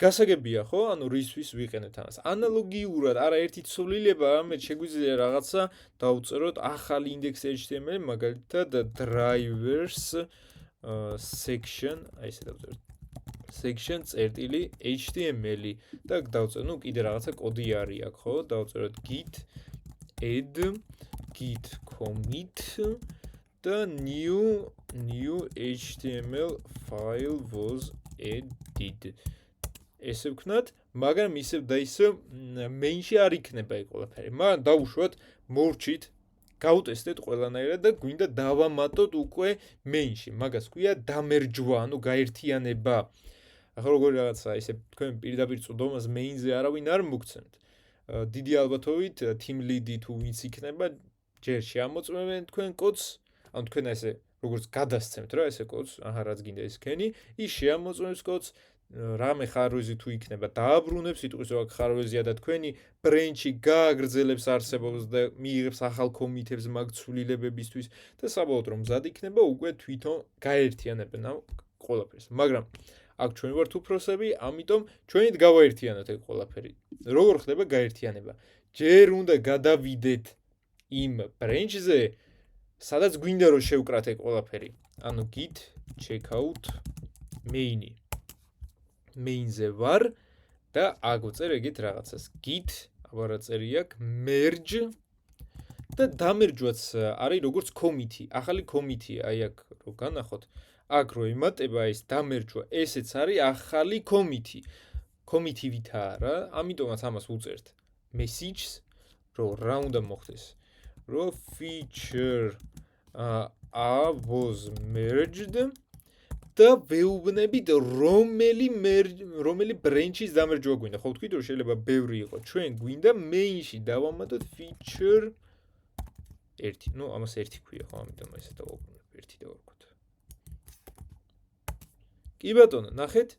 გასაგებია ხო ანუ რისთვის ვიყენებთ ამას ანალოგიურად არაერთი ცვლილება ამეთ შეგვიძლია რაღაცა დავწეროთ ახალი index.html მაგალითად drivers section აი ესე დავწეროთ section წერტილი html და დავწეროთ ნუ კიდე რაღაცა კოდი არის აქ ხო დავწეროთ git add git commit the new html file was added ესე ვქნათ მაგრამ ისევ და ისევ main-ში არ იქნება ეგ ყველაფერი მაგრამ დავუშვათ მორჩით გავტესტეთ ყველანაირად და გვინდა დავამატოთ უკვე main-ში მაგას ქვია დამერჯვა ანუ გაერთიანება ახლა როგორი რაღაცა ესე თქვენ პირდაპირ წვდომას main-ზე არავინ არ მოგცემთ დიდი ალბათობით team lead-ი თუ ვინც იქნება ჯერ შეამოწმებენ თქვენ კოდს ანუ თქვენ ესე როგორც გადასცემთ რა ესე კოდს აჰა რაც გინდა ის ქენი ის შეამოწმებს კოდს რამე ხარვეზი თუ იქნება დააბრუნებს სიტყვის რომ ხარვეზია და თქვენი ბრენჩი გააგრძელებს არსებობას და მიიღებს ახალ კომიტებს მაგ ცვლილებებისთვის და საბოლოოდ რომ მზად იქნება უკვე თვითონ გაერთიანებენ ამ ყველაფერს მაგრამ აქ ჩვენ ვართ უფროსები ამიტომ ჩვენით გავაერთიანოთ ეგ ყველაფერი როგორ ხდება გაერთიანება ჯერ უნდა გადავიდეთ იმ ბრენჩზე სადაც გვინდა რომ შევკრათ ეგ ყველაფერი ანუ git check out main-ი main-ზე ვარ და აგვწერ ეგეთ რაღაცას git აბარა წერი აქვს merge და დამერჯვაც არის როგორც committee ახალი committee აი აქ რო განახოთ აქ რო ემატება ეს დამერჯვა ესეც არის ახალი committee ვითაა რა ამიტომაც ამას უწერთ message რო რა უნდა მოხდეს რო feature was merged და ვეუბნებით რომელი ბრენჩის დამერჯვა გვინდა ხო ვთქვით რომ შეიძლება ბევრი იყოს ჩვენ გვინდა main-ში დავამატოთ feature 1 ნუ ამას 1 ქვია ხო ამიტომ ესე დავაბრუნებ 1 დავარქვით კი ბატონო ნახეთ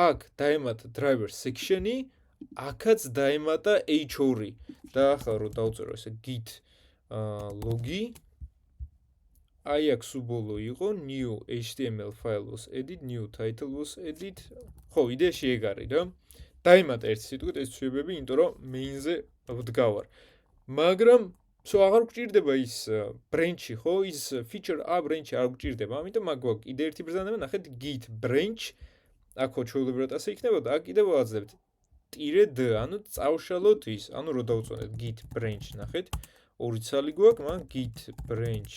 აქ დაემატა driver section-ი აქაც დაემატა h2 და ახლა რომ დავწერო ესე git logi აი აქ სუბოლო იყო new html file was added new title was added ხო იდეაში ეგ არის რა დაემატა ერთ სიტყვით ეს ცვლილებები იმიტომ რომ main-ზე ვდგავარ მაგრამ სო აღარ გვჭირდება ის branch-ი ხო ის feature branch-ი არ გვჭირდება ამიტომ მაგ გვაქვს კიდე ერთი ბრძანება ნახეთ git branch აქ ხო ჩვეულებრივად ასე იქნებოდა აქ კიდე ვაძლევთ -d ანუ წავშალოთ ის ანუ რო დავწონეთ git branch ნახეთ ორი ცალი გვაქვს მაგრამ git branch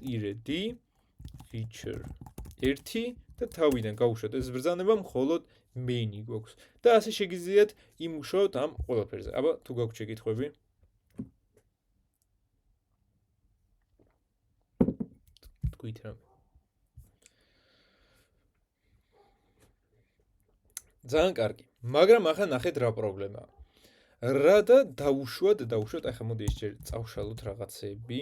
-d feature 1 და თავიდან გავუშვათ ეს ბრძანება მხოლოდ main-ი გვაქვს და ასე შეგიძლიათ იმუშაოთ ამ ყველაფერზე აბა თუ გაქვთ შეკითხვები თქვით რა ძალიან კარგი მაგრამ ახლა ნახეთ რა პრობლემაა რა და დავუშვათ ახლა მოდი ეს ჯერ წავშალოთ რაღაცები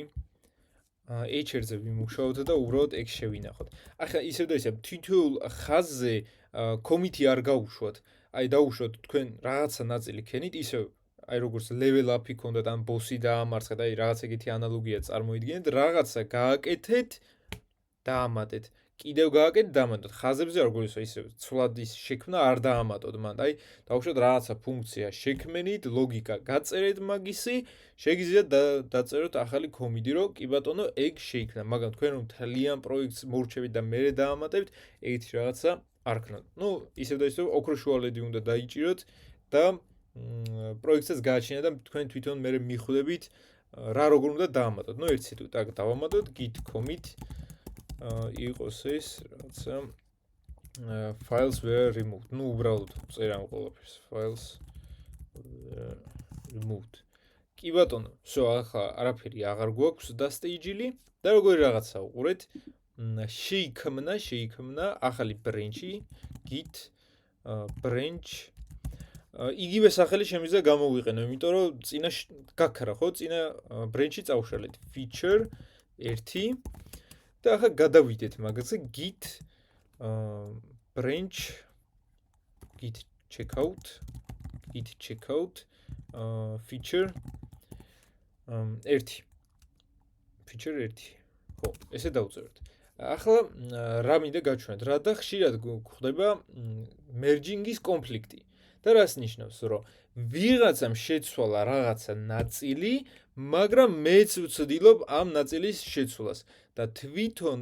HR-ზე ვიმუშაოთ და უბრალოდ ეგ შევინახოთ. ახლა ისევ და ისევ თითოეულ ხაზზე კომიტი არ გაუშვათ. აი დაუშვათ თქვენ რაღაცა ნაწილი ქენით, ისევ აი როგორც level up-ი ქონდათ ან boss-ი დაამარცხეთ, აი რაღაც ეგეთი ანალოგია წარმოიდგინეთ, რაღაცა გააკეთეთ, დაამატეთ. კიდევ გააკეთეთ, დაამატოთ. ხაზებზე არ გულისო ისევ ცვლად ის შექმნა არ დაამატოთ მანდ. აი დაუშვათ რაღაცა ფუნქცია შექმენით, ლოგიკა გაწერეთ მაგისი, შეგიძლიათ დაწეროთ ახალი კომიტი, რომ კი ბატონო ეგ შეიქმნა, მაგრამ თქვენ რომ თლიან პროექტს მორჩებით და მერე დაამატებთ, ეგეთი რაღაცა არ ქნათ. ნუ ისევ და ისევ ოქროშუალედი უნდა დაიჭიროთ და პროექტსაც გააჩინეთ და თქვენ თვითონ მერე მიხვდებით რა როგორ უნდა დაამატოთ. ნუ ერთ სიტყვით აქ დავამატოთ git commit იყოს ეს რაღაცა files were removed. ნუ უბრალოდ წერამ ყველაფერს files removed. კი ბატონო, всё, ახლა არაფერი აღარ გვაქვს დასტეიჯილი და როგორი რაღაცა უყურეთ. შეიქმნა ახალი ბრენჩი git branch იგივე სახელი შემიძლია გამოვიყენო, იმიტომ რომ წინა გაქრა ხო, წინა ბრენჩი წავშალეთ feature 1 და ახლა გადავიდეთ მაგაზე git branch git checkout feature 1 feature 1 ხო, ესე დავწეროთ. ახლა რა მინდა გაჩვენოთ, რა და ხშირად გვხდება merging-ის კონფლიქტი. და რას ნიშნავს, რომ ვიღაცამ შეცვალა რაღაცა ნაწილი, მაგრამ მეც ვცდილობ ამ ნაწილის შეცვლას და თვითონ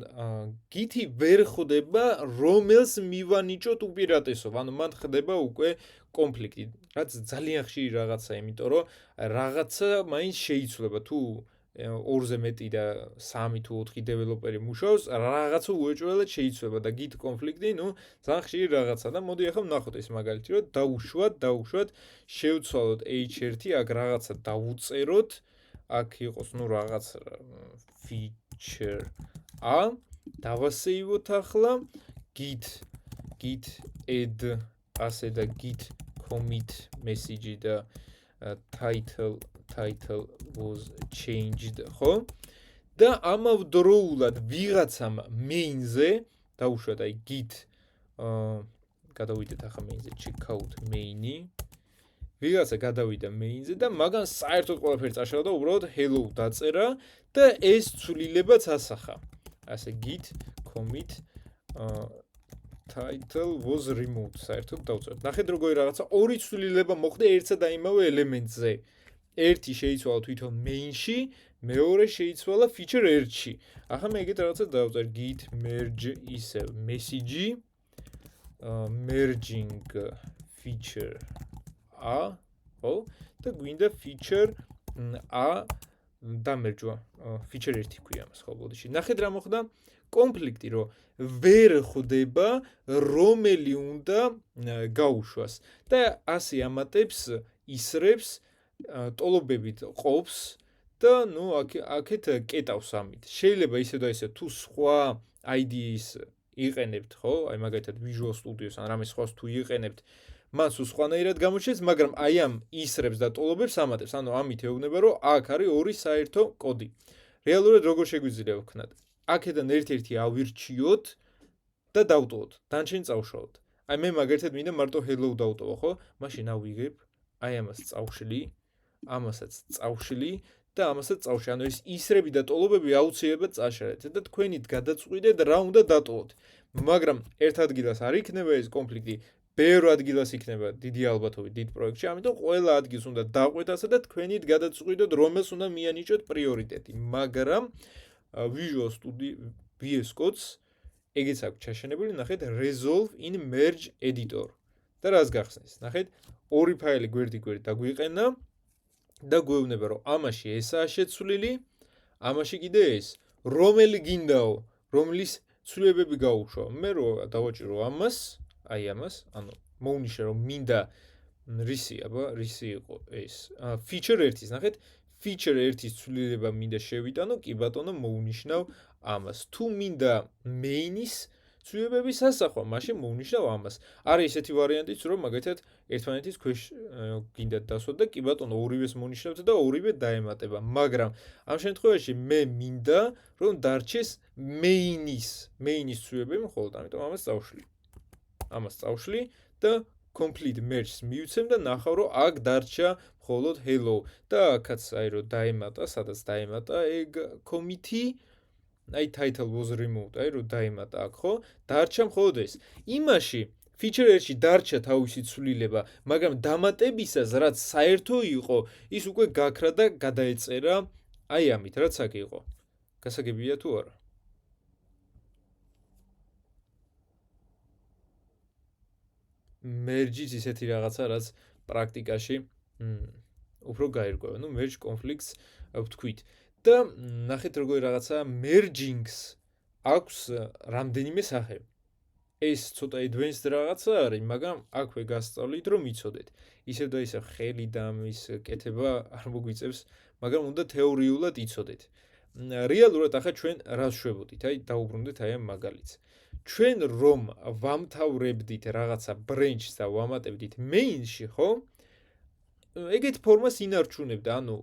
git-ი ვერ ხვდება რომელს მივანიჭოთ უპირატესობა, ანუ მან ხდება უკვე კონფლიქტი, რაც ძალიან ხშირი რაღაცაა, იმიტომ რომ რაღაცა მაინც შეიცვლება თუ 2-ზე მეტი და 3 თუ 4 დეველოპერი მუშაობს, რაღაცა უეჭველად შეიცვლება და git კონფლიქტი, ну, ძალიან ხშირი რაღაცა და მოდი ახლა ვნახოთ ეს მაგალითი, რომ დავუშვათ, შევცვალოთ h1, აქ რაღაცა დავუწეროთ, აქ იყოს, ну, რაღაც feature a, დავასეივოთ ახლა git add ასე და git commit message და title was changed, ხო? და ამავდროულად ვიღაცამ main-ზე დავუშვათ აი git გადავიდეთ ახლა main-ზე checkout main-ი ვიღაცა გადავიდა main-ზე და მაგან საერთოდ ყველაფერი წაშალა და უბრალოდ hello დაწერა და ეს ცვლილებაც ასახა. ასე git commit title was removed საერთოდ დავწეროთ. ნახეთ როგორი რაღაცა ორი ცვლილება მოხდა ერთსა და იმავე ელემენტზე. ერთი შეიცვალა თვითონ main-ში, მეორე შეიცვალა feature 1-ში. ახლა მე ეგეთ რაღაცა დავწერ git merge ისე message merging feature a, ხო? და გვინდა feature a დამერჯვა. feature 1 ქვია მას ხო ბოდიში. ნახეთ რა მოხდა? კონფლიქტი რომ ვერ ხვდება რომელი უნდა გაუშვას და ასე ამატებს ისრებს ტოლობებით ყოფს და ნუ აქეთ კეტავს ამით. შეიძლება ისე და ისე თუ სხვა IDE-ს იყენებთ, ხო? აი მაგალითად Visual Studio-ს ან რამე სხვას თუ იყენებთ, მას სხვანაირად გამოჩნდეს, მაგრამ აი ამ ისრებს და ტოლობებს ამატებს. ანუ ამით ეუბნება, რომ აქ არის ორი საერთო კოდი. რეალურად როგორ შეგვიძლია ვქნათ? აქედან ერთ-ერთი ავირჩიოთ და დავტოვოთ. დანარჩენი წავშალოთ. აი მე მაგალითად მინდა მარტო hello დავტოვო, ხო? მაშინ ავიღებ, აი ამას წავშლი, ამასაც წავშლი და ამასაც წავშლი. ანუ ეს ისრები და ტოლობები აუცილებლად წაშალეთ და თქვენით გადაწყვიდეთ რა უნდა დატოვოთ. მაგრამ ერთ ადგილას არ იქნება ეს კონფლიქტი, ბევრ ადგილას იქნება დიდი ალბათობით დიდ პროექტში, ამიტომ ყველა ადგილს უნდა დაყვეთ ასე და თქვენით გადაწყვიდოთ რომელს უნდა მიანიჭოთ პრიორიტეტი. მაგრამ Visual Studio VS Code's ეგეც აქვს ჩაშენებული, ნახეთ resolve in merge editor. და რას გახსნეს? ნახეთ, ორი ფაილი გვერდ-გვერდ დაგვიყენა და გვეუბნება, რომ ამაში ესაა შეცვლილი, ამაში კიდე ეს. რომელი გინდაო, რომლის ცვლილებები გაუშვა? მე რო დავაჭირო ამას, აი ამას, ანუ მოვნიშნე რომ მინდა რისი იყო ეს. feature 1-ის, ნახეთ, feature 1-ის ცვლილება მინდა შევიტანო, კი ბატონო მოვნიშნავ ამას. თუ მინდა main-ის ცვლილებების ასახვა, მაშინ მოვნიშნავ ამას. არის ესეთი ვარიანტიც, რომ მაგალითად ერთმანეთის ქვეშ გინდათ დასვათ და კი ბატონო ორივეს მოვნიშნავთ და ორივე დაემატება, მაგრამ ამ შემთხვევაში მე მინდა რომ დარჩეს main-ის ცვლილებები მხოლოდ, ამიტომ ამას წავშლი და complete merge-ს მივცემ და ნახავ რომ აქ დარჩა მხოლოდ hello და აქაც აი რომ დაემატა, სადაც დაემატა ეგ commit-ი აი title was removed, აი რომ დაემატა აქ, ხო? დარჩა მხოლოდ ეს. იმაში feature 1-ში დარჩა თავისი ცვლილება, მაგრამ დამატებისას რაც საერთო იყო, ის უკვე გაქრა და გადაეწერა აი ამით, რაც აქ იყო. გასაგებია თუ არა? merge-ის ისეთი რაღაცა, რაც პრაქტიკაში უფრო გაირკვევა. ნუ merge conflicts ვთქვით. და ნახეთ როგორი რაღაცა merging-ს აქვს რამდენიმე სახე. ეს ცოტა advanced რაღაცა არის, მაგრამ აქვე გასწავლით, რომ იცოდეთ. ისევ და ისევ ხელი და ამის კეთება არ მოგვიწევს, მაგრამ უნდა თეორიულად იცოდეთ. რეალურად ახლა ჩვენ რას შვებოდით? აი დაუბრუნდეთ აი ამ მაგალითს. ჩვენ რომ ვამთავრებდით რაღაცა branch-ს და ვამატებდით main-ში, ხო? ეგეთ ფორმას ინარჩუნებდა, ანუ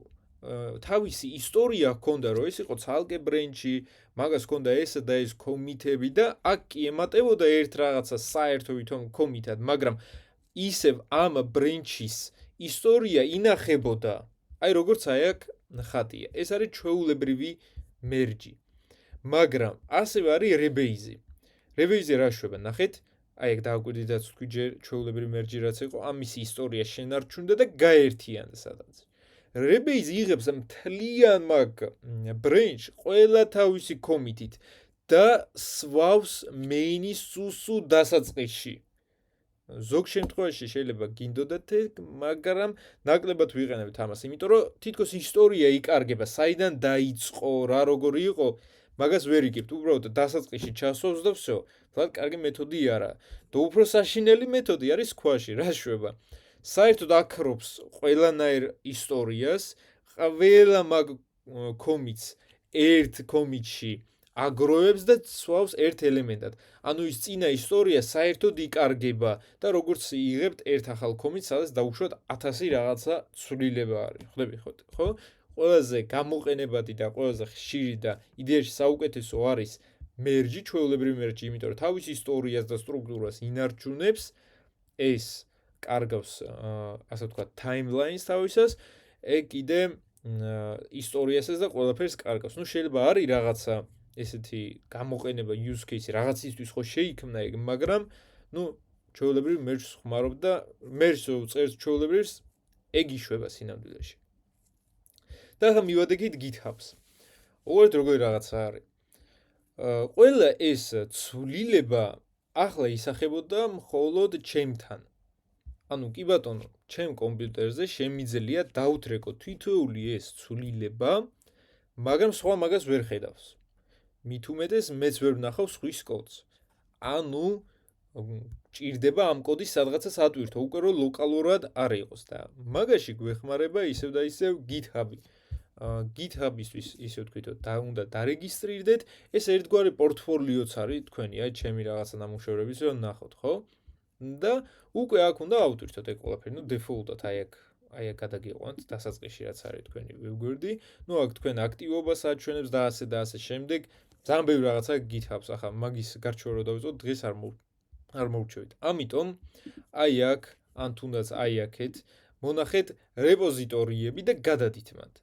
თავისი ისტორია ჰქონდა, რომ ეს იყო ცალკე branch-ი, მაგას ჰქონდა ეს და ეს კომიტები და აქ კი ემატებოდა ერთ რაღაცა საერთო ვითომ კომიტად, მაგრამ ისევ ამ branch-ის ისტორია ინახებოდა. აი როგორც აი აქ ხატია. ეს არის ჩვეულებრივი merge. მაგრამ ასევე არის rebase. rebase რა შვება? ნახეთ, აი ეგ დააკვირდით თქვი ჯერ ჩვეულებრივი merge რაც იყო, ამის ისტორია შენარჩუნდა და გაერთიანდა სადაც. rebase იღებს მთლიან მაგ branch ყველა თავისი კომიტით და swავს main-ის სუსუ დასაწყისში. ზოგ შემთხვევაში შეიძლება გინდოდათ, მაგრამ ნაკლებად ვიყენებთ ამას, იმიტომ რომ თითქოს ისტორია იკარგება, საიდან დაიწყო, რა როგორი იყო, მაგას ვერ იგებთ, უბრალოდ დასაწყისში ჩასვავს და всё. თლად კარგი მეთოდი არა. და უფრო საშინელი მეთოდი არის სქვაში, რა შვება. საერთოდ აქრობს ყველანაირ ისტორიას, ყველა მაგ კომიტს ერთ კომიტში აგროვებს და swავს ერთ ელემენტად. ანუ ის წინა ისტორია საერთოდ იკარგება და როგორც იღებთ ერთ ახალ კომიტს, სადაც დაუშვათ 1000 რაღაცა ცვლილება არის. ხვდები ხო? ყველაზე გამოყენებადი და ყველაზე ხშირი და იდეაში საუკეთესო არის merge, ჩვეულებრივი merge, იმიტომ რომ თავის ისტორიას და სტრუქტურას ინარჩუნებს, ეს კარგავს, ასე ვთქვათ, timelines თავისას, ეგ კიდე ისტორიასაც და ყველაფერს კარგავს. ნუ შეიძლება არის რაღაცა ესეთი გამოყენება use case რაღაცისთვის ხო შეიქმნა ეგ, მაგრამ ნუ ჩვეულებრივ merge-ს ხმარობ და merge-ს წერს ჩვეულებრივს, ეგ იშვება სინამდვილეში. და ახლა მივადექით GitHub-ს. უყურეთ როგორი რაღაცა არის. ყველა ეს ცვლილება ახლა ისახებოდა მხოლოდ ჩემთან. ანუ კი ბატონო, ჩემ კომპიუტერზე შემიძლია დავუთრეკო თითოეული ეს ცვლილება, მაგრამ სხვა მაგას ვერ ხედავს. მით უმეტეს მეც ვერ ვნახავ სხვის კოდს. ანუ ჭირდება ამ კოდის სადღაცას ატვირთო, უკვე რომ ლოკალურად არ იყოს და მაგაში გვეხმარება ისევ და ისევ GitHub-ი. GitHub-ისთვის ისე ვთქვით, და უნდა დარეგისტრირდეთ, ეს ერთგვარი პორტფოლიოც არის თქვენი, აი ჩემი რაღაცა ნამუშევრების რომ ნახოთ, ხო? და უკვე აქ უნდა ავტვირთოთ ეგ ყველაფერი, ნუ default-ად აი აქ გადაგიყვანთ დასაწყისში რაც არის თქვენი ვებგვერდი, ნუ აქ თქვენ აქტივობას აჩვენებს და ასე შემდეგ. ძალიან ბევრი რაღაცა GitHub-ს ახლა მაგის გარჩევა რო დავიწყოთ, დღეს არ მოვჩვევით. ამიტომ აი აქ ან თუნდაც აი აქეთ მონახეთ რეპოზიტორიები და გადადით მათ.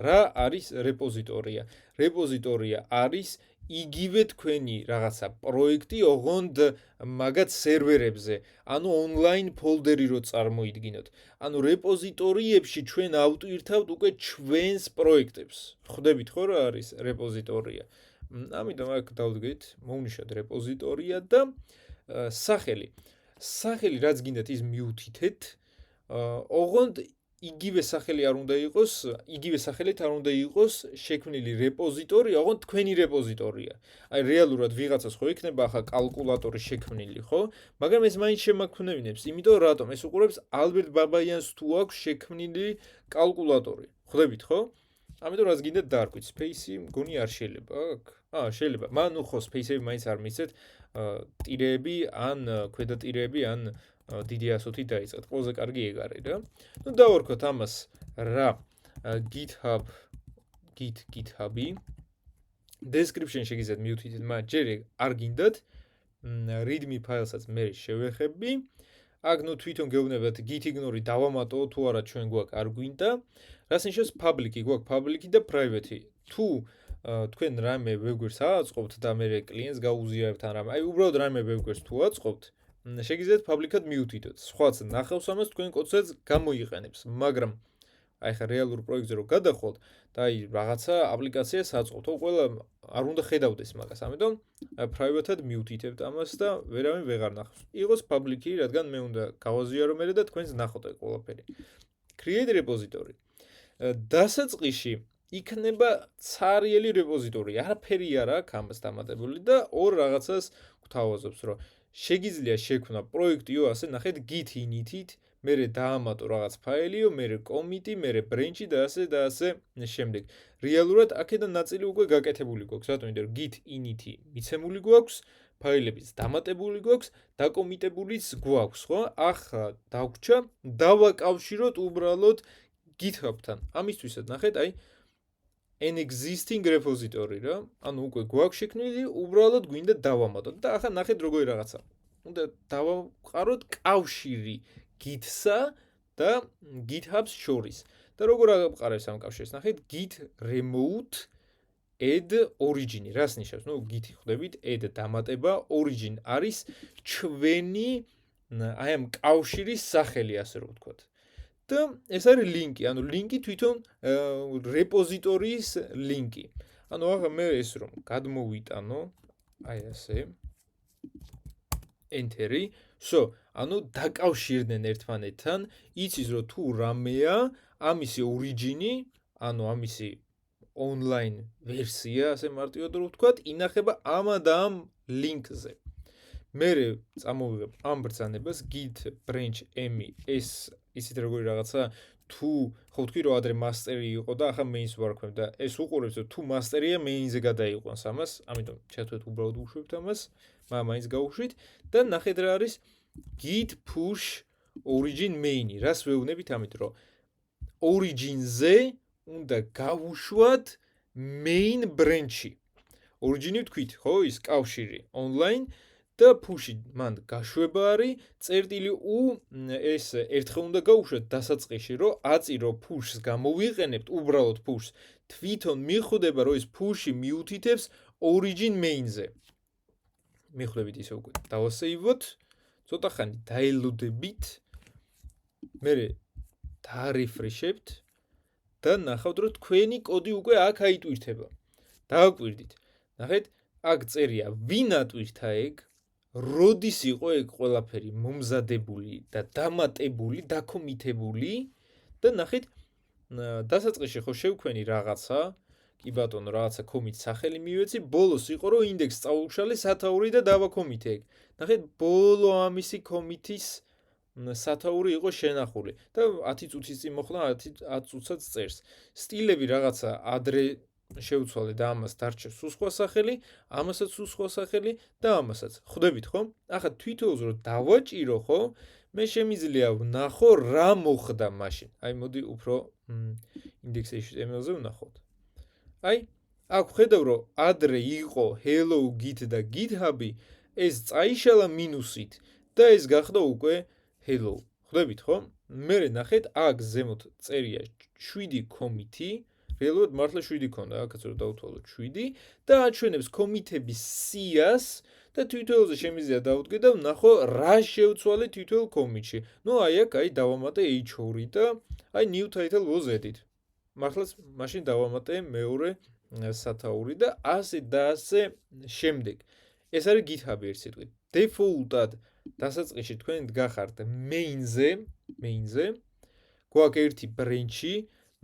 რა არის რეპოზიტორია? რეპოზიტორია არის იგივე თქვენი რაღაცა პროექტი, ოღონდ მაგაც სერვერებზე, ანუ ონლაინ ფოლდერი რო წარმოიდგინოთ. ანუ რეპოზიტორიებში ჩვენ ავტვირთავთ უკვე ჩვენს პროექტებს. ხვდებით ხო რა არის რეპოზიტორია? ამიტომ აქ დავდგეთ, მოვნიშნოთ რეპოზიტორია და სახელი. სახელი რაც გინდათ ის მიუთითეთ. ოღონდ იგივე სახელი არ უნდა იყოს, იგივე სახელით არ უნდა იყოს შექმნილი რეპოზიტორია, ოღონდ თქვენი რეპოზიტორია. აი რეალურად ვიღაცას ხო იქნება ახლა კალკულატორი შექმნილი, ხო? მაგრამ ეს მაინც შემაქმნევინებს, იმიტომ რატომ? ეს უყურებს ალბერტ ბაბაიანს თუ აქვს შექმნილი კალკულატორი. ხვდებით ხო? ამიტომ რაც გინდათ დაარქვით, space-ი მგონი არ შეიძლება აქ. შეიძლება. მან ხო space-ები მაინც არ მისცეთ, ტირეები ან ქვედა ტირეები ან დიდი ასოთი დაიწყეთ. ყველაზე კარგი ეგ არის რა. ნუ დავარქვათ ამას რა GitHub-ი. description შეგიძლიათ მიუთითეთ, მაგრამ ჯერ არ გინდათ. readme ფაილსაც მე შევეხები. აქ ნუ თვითონ გეუბნებათ git ignore დავამატო თუ არა ჩვენ გვაქვს არ გვინდა. რას ნიშნავს public-ი? გვაქვს public-ი და private-ი. თუ თქვენ რამე ვებგვერდს აწყობთ და მე კლიენტს გაუზიარებთ ან რამე, აი უბრალოდ რამე ვებგვერდს თუ აწყობთ, შეგიძლიათ public-ად მიუთითოთ. სხვაც ნახავს ამას თქვენ კოდსაც გამოიყენებს, მაგრამ აი ხა რეალურ პროექტზე რო გადახვალთ და აი რაღაცა აპლიკაციას აწყობთ, ყველა არ უნდა ხედავდეს მაგას, ამიტომ private-ად მიუთითებთ ამას და ვერავინ ვეღარ ნახავს. იყოს public-ი, რადგან მე უნდა გავაზიარო მე და თქვენს ნახოთ აი ყველაფერი. create repository. დასაწყისში იქნება ცარიელი რეპოზიტორი, არაფერი არ აქვს ამას დამატებული და ორ რაღაცას გვთავაზობს, რომ შეგიძლია შექმნა პროექტიო ასე ნახეთ git init-ით, მერე დაამატო რაღაც ფაილიო, მერე კომიტი, მერე ბრენჩი და ასე შემდეგ. რეალურად აქედან ნაწილი უკვე გაკეთებული გვაქვს, რატომ? იმიტომ რომ git init-ი მიცემული გვაქვს, ფაილებიც დამატებული გვაქვს, დაკომიტებულიც გვაქვს, ხო? ახლა დაგვრჩა დავაკავშიროთ უბრალოდ GitHub-თან. ამისთვისაც ნახეთ, აი an existing repository რა, ანუ უკვე გვაქვს შექმნილი, უბრალოდ გვინდა დავამატოთ და ახლა ნახეთ როგორი რაღაცა. უნდა დავაყაროთ კავშირი Git-სა და GitHub-ს შორის. და როგორ აღყარებს ამ კავშირს? ნახეთ git remote add origin. რას ნიშნავს? ნუ git-ი ხვდებით, add დამატება, origin არის ჩვენი აი ამ კავშირის სახელი, ასე რომ ვთქვათ. და ეს არის ლინკი, ანუ ლინკი თვითონ რეპოზიტორიის ლინკი. ანუ ახლა მე ეს რომ გადმოვიტანო, აი ასე enter-ი, ანუ დაკავშირდნენ ერთმანეთთან, იცის რომ თუ რამეა, ამისი origin-ი, ანუ ამისი online ვერსია, ასე მარტივად რომ ვთქვათ, ინახება ამ და ამ ლინკზე. მერე წამოვიღებ ამ ბრძანებას git branch m ეს ისეთ როგორი რაღაცა თუ ხო ვთქვი რომ ადრე მასტერი იყო და ახლა main-ს ვარქვევ და ეს უყურებს რომ თუ მასტერია main-ზე გადაიყვანს ამას, ამიტომ ჩათვლეთ უბრალოდ უშვებთ ამას, მაინც გავუშვით და ნახეთ რა არის git push origin main-ი. რას ვეუბნებით ამით რომ origin-ზე უნდა გავუშვათ main branch-ი. origin-ი ვთქვით, ხო, ის კავშირი online და push-ი მან გაშვება არის, წერტილი u ეს ერთხელ უნდა გავუშვათ დასაწყისში, რომ აწირო push-ს გამოვიყენებთ, უბრალოდ push-ს, თვითონ მიხვდება, რომ ეს push-ი მიუთითებს origin main-ზე. მიხვდებით ისე უკვე დავასეივოთ, ცოტა ხანი დაელოდებით, მერე დაარეფრეშებთ და ნახავთ, რომ თქვენი კოდი უკვე აქ აიტვირთება. დააკვირდით. ნახეთ, აქ წერია ვინ ატვირთა ეგ, როდის იყო ეგ ყველაფერი მომზადებული და დამატებული, დაკომიტებული და ნახეთ, დასაწყისში ხო შევქვენი რაღაცა, კი ბატონო, რაღაცა კომიტ სახელი მივეცი, ბოლოს იყო რომ ინდექს წაუშვალი სათაური და დავაკომიტე ეგ. ნახეთ, ბოლო ამისი კომიტის სათაური იყო შენახული და 10 წუთის წინ მოხდა 10 წუთსაც წერს. სტილები რაღაცა ადრე შევცვალე და ამას დარჩა სულ სხვა სახელი, ამასაც სულ სხვა სახელი და ამასაც. ხვდებით ხო? ახლა თვითონს რომ დავაჭირო ხო, მე შემიძლია ვნახო რა მოხდა მაშინ. აი მოდი უფრო index.html-ზე ვნახოთ. აი, აქ ხედავ რომ ადრე იყო hello git და github-ი, ეს წაიშალა მინუსით და ეს გახდა უკვე hello. ხვდებით ხო? მერე ნახეთ, აქ ზემოთ წერია 7 კომიტი, რეალურად მართლა 7 ქონდა, აქაც რომ დავთვალოთ 7 და აჩვენებს კომიტების სიას და თითოეულზე შემიძლია დავუდგე და ვნახო რა შევცვალე თითოეულ კომიტში. ნუ აი აქ აი დავამატე h2 და აი new title was added. მართლაც მაშინ დავამატე მეორე სათაური და ასე და ასე შემდეგ. ეს არის GitHub-ი ერთ სიტყვით. Default-ად დასაწყისში თქვენ დგახართ main-ზე, გვაქვს ერთი branch-ი,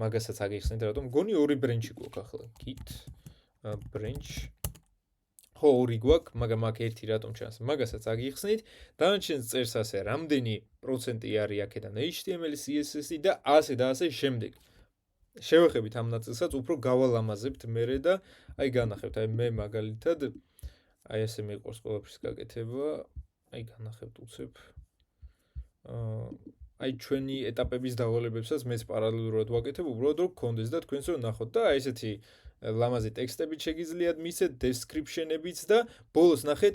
მაგასაც აგიხსნით, რატომ მგონი ორი branch-ი გვაქვს ახლა. git branch ხო ორი გვაქვს, მაგრამ აქ ერთი რატომ ჩანს, მაგასაც აგიხსნით. დანარჩენს წერს ასე, რამდენი პროცენტი არის აქედან HTML, CSS-ი და ასე შემდეგ. შევეხებით ამ ნაწილსაც, უფრო გავალამაზებთ მერე და აი განახებთ, აი მე მაგალითად აი ესე მიყვარს ყველაფრის გაკეთება, აი განახებთ უცებ. აი ჩვენი ეტაპების დავალებებსაც მეც პარალელურად ვაკეთებ, უბრალოდ რომ გქონდეს და თქვენს რომ ნახოთ და აი ესეთი ლამაზი ტექსტებით შეგიძლიათ მისცეთ, description-ებიც და ბოლოს ნახეთ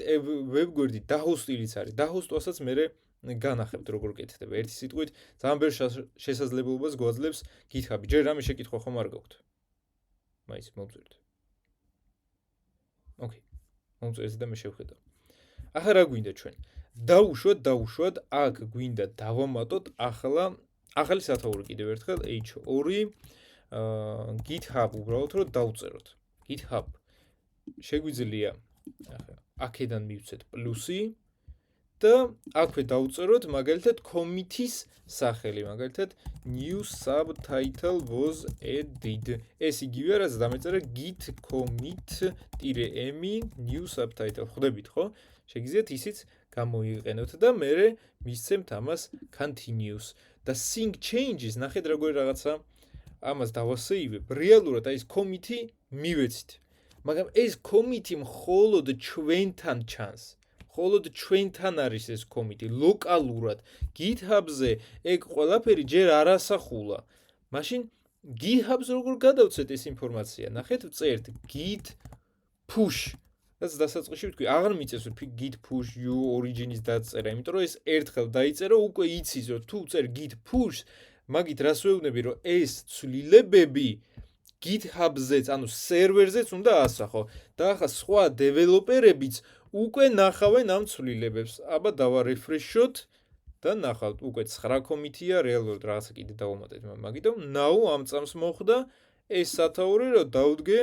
ვებგვერდი დაჰოსტილიც არის. დაჰოსტვასაც მერე განახებთ როგორ კეთდება. ერთი სიტყვით, ძალიან ბევრ შესაძლებლობას გვაძლევს GitHub-ი. ჯერ რამე შეკითხვა ხომ არ გაქვთ? მაინც მოვწერთ. ოკეი. მომწერეთ და მე შევხედავ. ახლა რა გვინდა ჩვენ? დავუშვათ, აქ გვინდა დავამატოთ ახალი სათაური კიდევ ერთხელ h2 GitHub უბრალოდ რომ დავწეროთ. GitHub შეგვიძლია აქედან მივცეთ პლუსი და აქვე დავწეროთ მაგალითად commit-ის სახელი, მაგალითად new subtitle was added. ეს იგივეა რაც დამეწერა git commit-m new subtitle. ხვდებით ხო? შეგიძლიათ ისიც გამოიყენოთ და მე მისცემთ ამას continuous და sync changes ნახეთ როგორი რაღაცა ამას დავასეივებ რეალურად აი ეს commit-ი მივეცით მაგრამ ეს commit-ი მხოლოდ ჩვენთან ჩანს მხოლოდ ჩვენთან არის ეს commit-ი ლოკალურად GitHub-ზე ეგ ყველაფერი ჯერ არ ასახულა მაშინ GitHub-ს როგორ გადავცეთ ეს ინფორმაცია ნახეთ წერთ git push რაც დასაწყისში ვთქვი აღარ მიწევს git push u origin-ის დაწერა იმიტომ რომ ეს ერთხელ დაიწერო უკვე იცის რომ თუ წერ git push მაგით რას ვეუბნები რომ ეს ცვლილებები GitHub-ზეც ანუ სერვერზეც უნდა ასახო და ახლა სხვა დეველოპერებიც უკვე ნახავენ ამ ცვლილებებს აბა დავარეფრეშოთ და ნახავთ უკვე 9 commit-ია რეალურად რაღაცა კიდე დავუმატეთ მაგიტომ now ამ წამს მოხდა ეს სათაური რომ დავდგე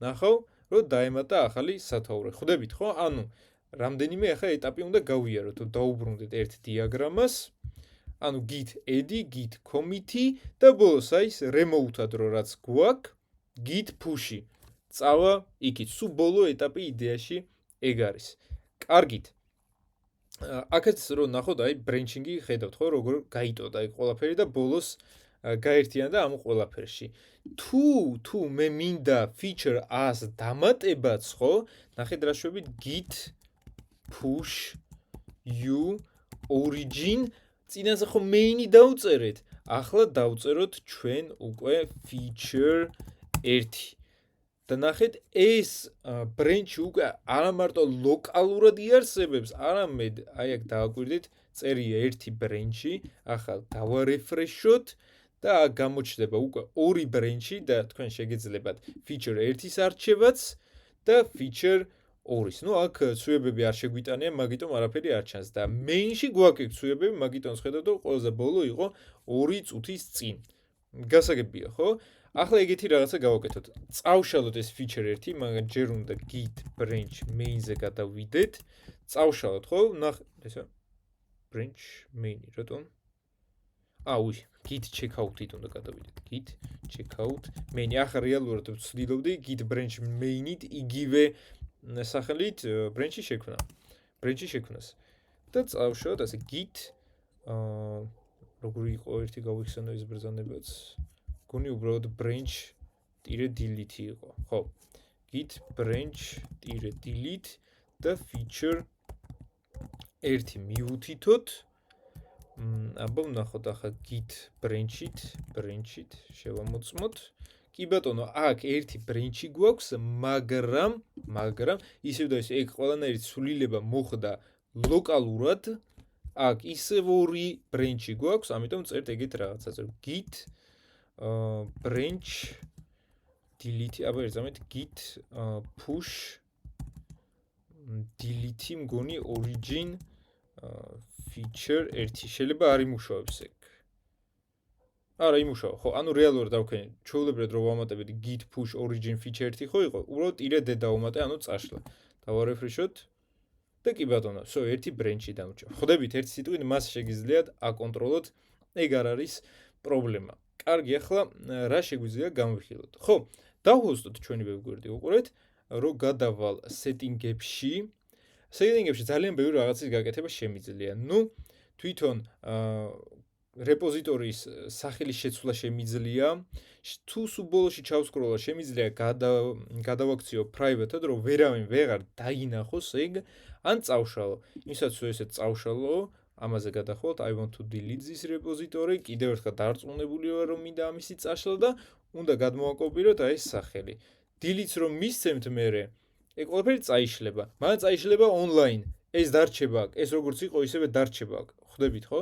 ნახავ რომ დაემატა ახალი სათაური ხვდებით ხო ანუ რამდენიმე ახლა ეტაპი უნდა გავიაროთ თუ დაუბრუნდეთ ერთ დიაგრამას ანუ git add git commit-ი და ბოლოს აი ეს remote-ად რო რაც გვაქვს git push-ი წავა იქით სულ ბოლო ეტაპი იდეაში ეგ არის კარგით აქაც რო ნახოთ აი branching-ი ხედავთ ხო როგორ გაიტოდა აი ყველაფერი და ბოლოს გაერთიანდა ამ ყველაფერში თუ მე მინდა feature as დამატებაც ხო ნახეთ რა შვებით git push u origin წინაზე ხო main-ი დავწერეთ ახლა დავწეროთ ჩვენ უკვე feature 1 და ნახეთ ეს branch უკვე არა მარტო ლოკალურად იარსებებს არამედ აი აქ დააკვირდით წერია ერთი branch-ი ახლა დავარეფრეშოთ და გამოჩნდება უკვე ორი branch-ი და თქვენ შეგეძლებათ feature 1-ის არჩევაც და feature 2-ის. ნუ აქ ცვლილებები არ შეგვიტანია, მაგიტომ არაფერი არ ჩანს და main-ში გვაქვს ცვლილებები, მაგიტომ ხედავთ რომ ყველაზე ბოლო იყო 2 წუთის წინ. გასაგებია, ხო? ახლა ეგეთი რაღაცა გავაკეთოთ. წავშალოთ ეს feature 1, მაგრამ ჯერ უნდა git branch main-ზე გადავიდეთ. წავშალოთ, ხო? ესა branch main-ი, რატომ? აუი, git checkout-ით უნდა გადავიდეთ. git checkout main-ი ახლა რეალურად ვცდილობდი git branch main-ით იგივე სახელით branch-ი შექმნა. branch-ი შექმნას. და წავშალოთ ასე git როგორი იყო ერთი გავიხსენო ეს ბრძანებაც. გონი უბრალოდ branch-delete იყო. ხო. git branch-delete და feature 1 მივუთითოთ. აბა ვნახოთ ახლა git branch-ით შევამოწმოთ. კი ბატონო, აქ ერთი branch-ი გვაქვს, მაგრამ ისევ და ისე ეგ ყველანაირი ცვლილება მოხდა ლოკალურად. აქ ისევ ორი branch-ი გვაქვს, ამიტომ წერთ ეგეთ რაღაცას, git branch delete, აბა ერთზამეთ git push delete მგონი origin feature 1 შეიძლება არ იმუშავებს ეგ. არა იმუშავა, ხო, ანუ რეალურად დავქენი, ჩვეულებრივად რომ ვამატებდი git push origin feature 1 ხო იყო, უბრალოდ ტირე დავუმატე, ანუ წაშლა. დავარეფრეშოთ და კი ბატონო, სო ერთი branch-ი დამრჩა. ხვდებით, ერთი სიტყვით მას შეგიძლიათ აკონტროლოთ, ეგ არ არის პრობლემა. კარგი, ახლა რა შეგვიძლია გამოვიხილოთ? ხო, დავჰოსტოთ ჩვენი ვებგვერდი, უყურეთ, რომ გადავალ setting-ებში. setting-ებში ძალიან ბევრი რაღაცის გაკეთება შემიძლია. ნუ თვითონ რეპოზიტორიის სახელის შეცვლა შემიძლია. თუ სულ ბოლოში ჩავსკროლა, შემიძლია გადავაქციო private-ად, რომ ვერავინ ვეღარ დაინახოს ეგ, ან წავშალო. ისაც თუ ესე წავშალო, ამაზე გადახვალთ I want to delete this repository, კიდევ ერთხელ დარწმუნებული ვარ რომ მინდა ამისი წაშლა და უნდა გადმოვაკოპიროთ აი ეს სახელი. delete-ს რომ მისცემთ მერე, ეგ ყველაფერი წაიშლება. მაგრამ წაიშლება online. ეს დარჩება აქ, ეს როგორც იყო, ისევე დარჩება აქ. ხვდებით, ხო?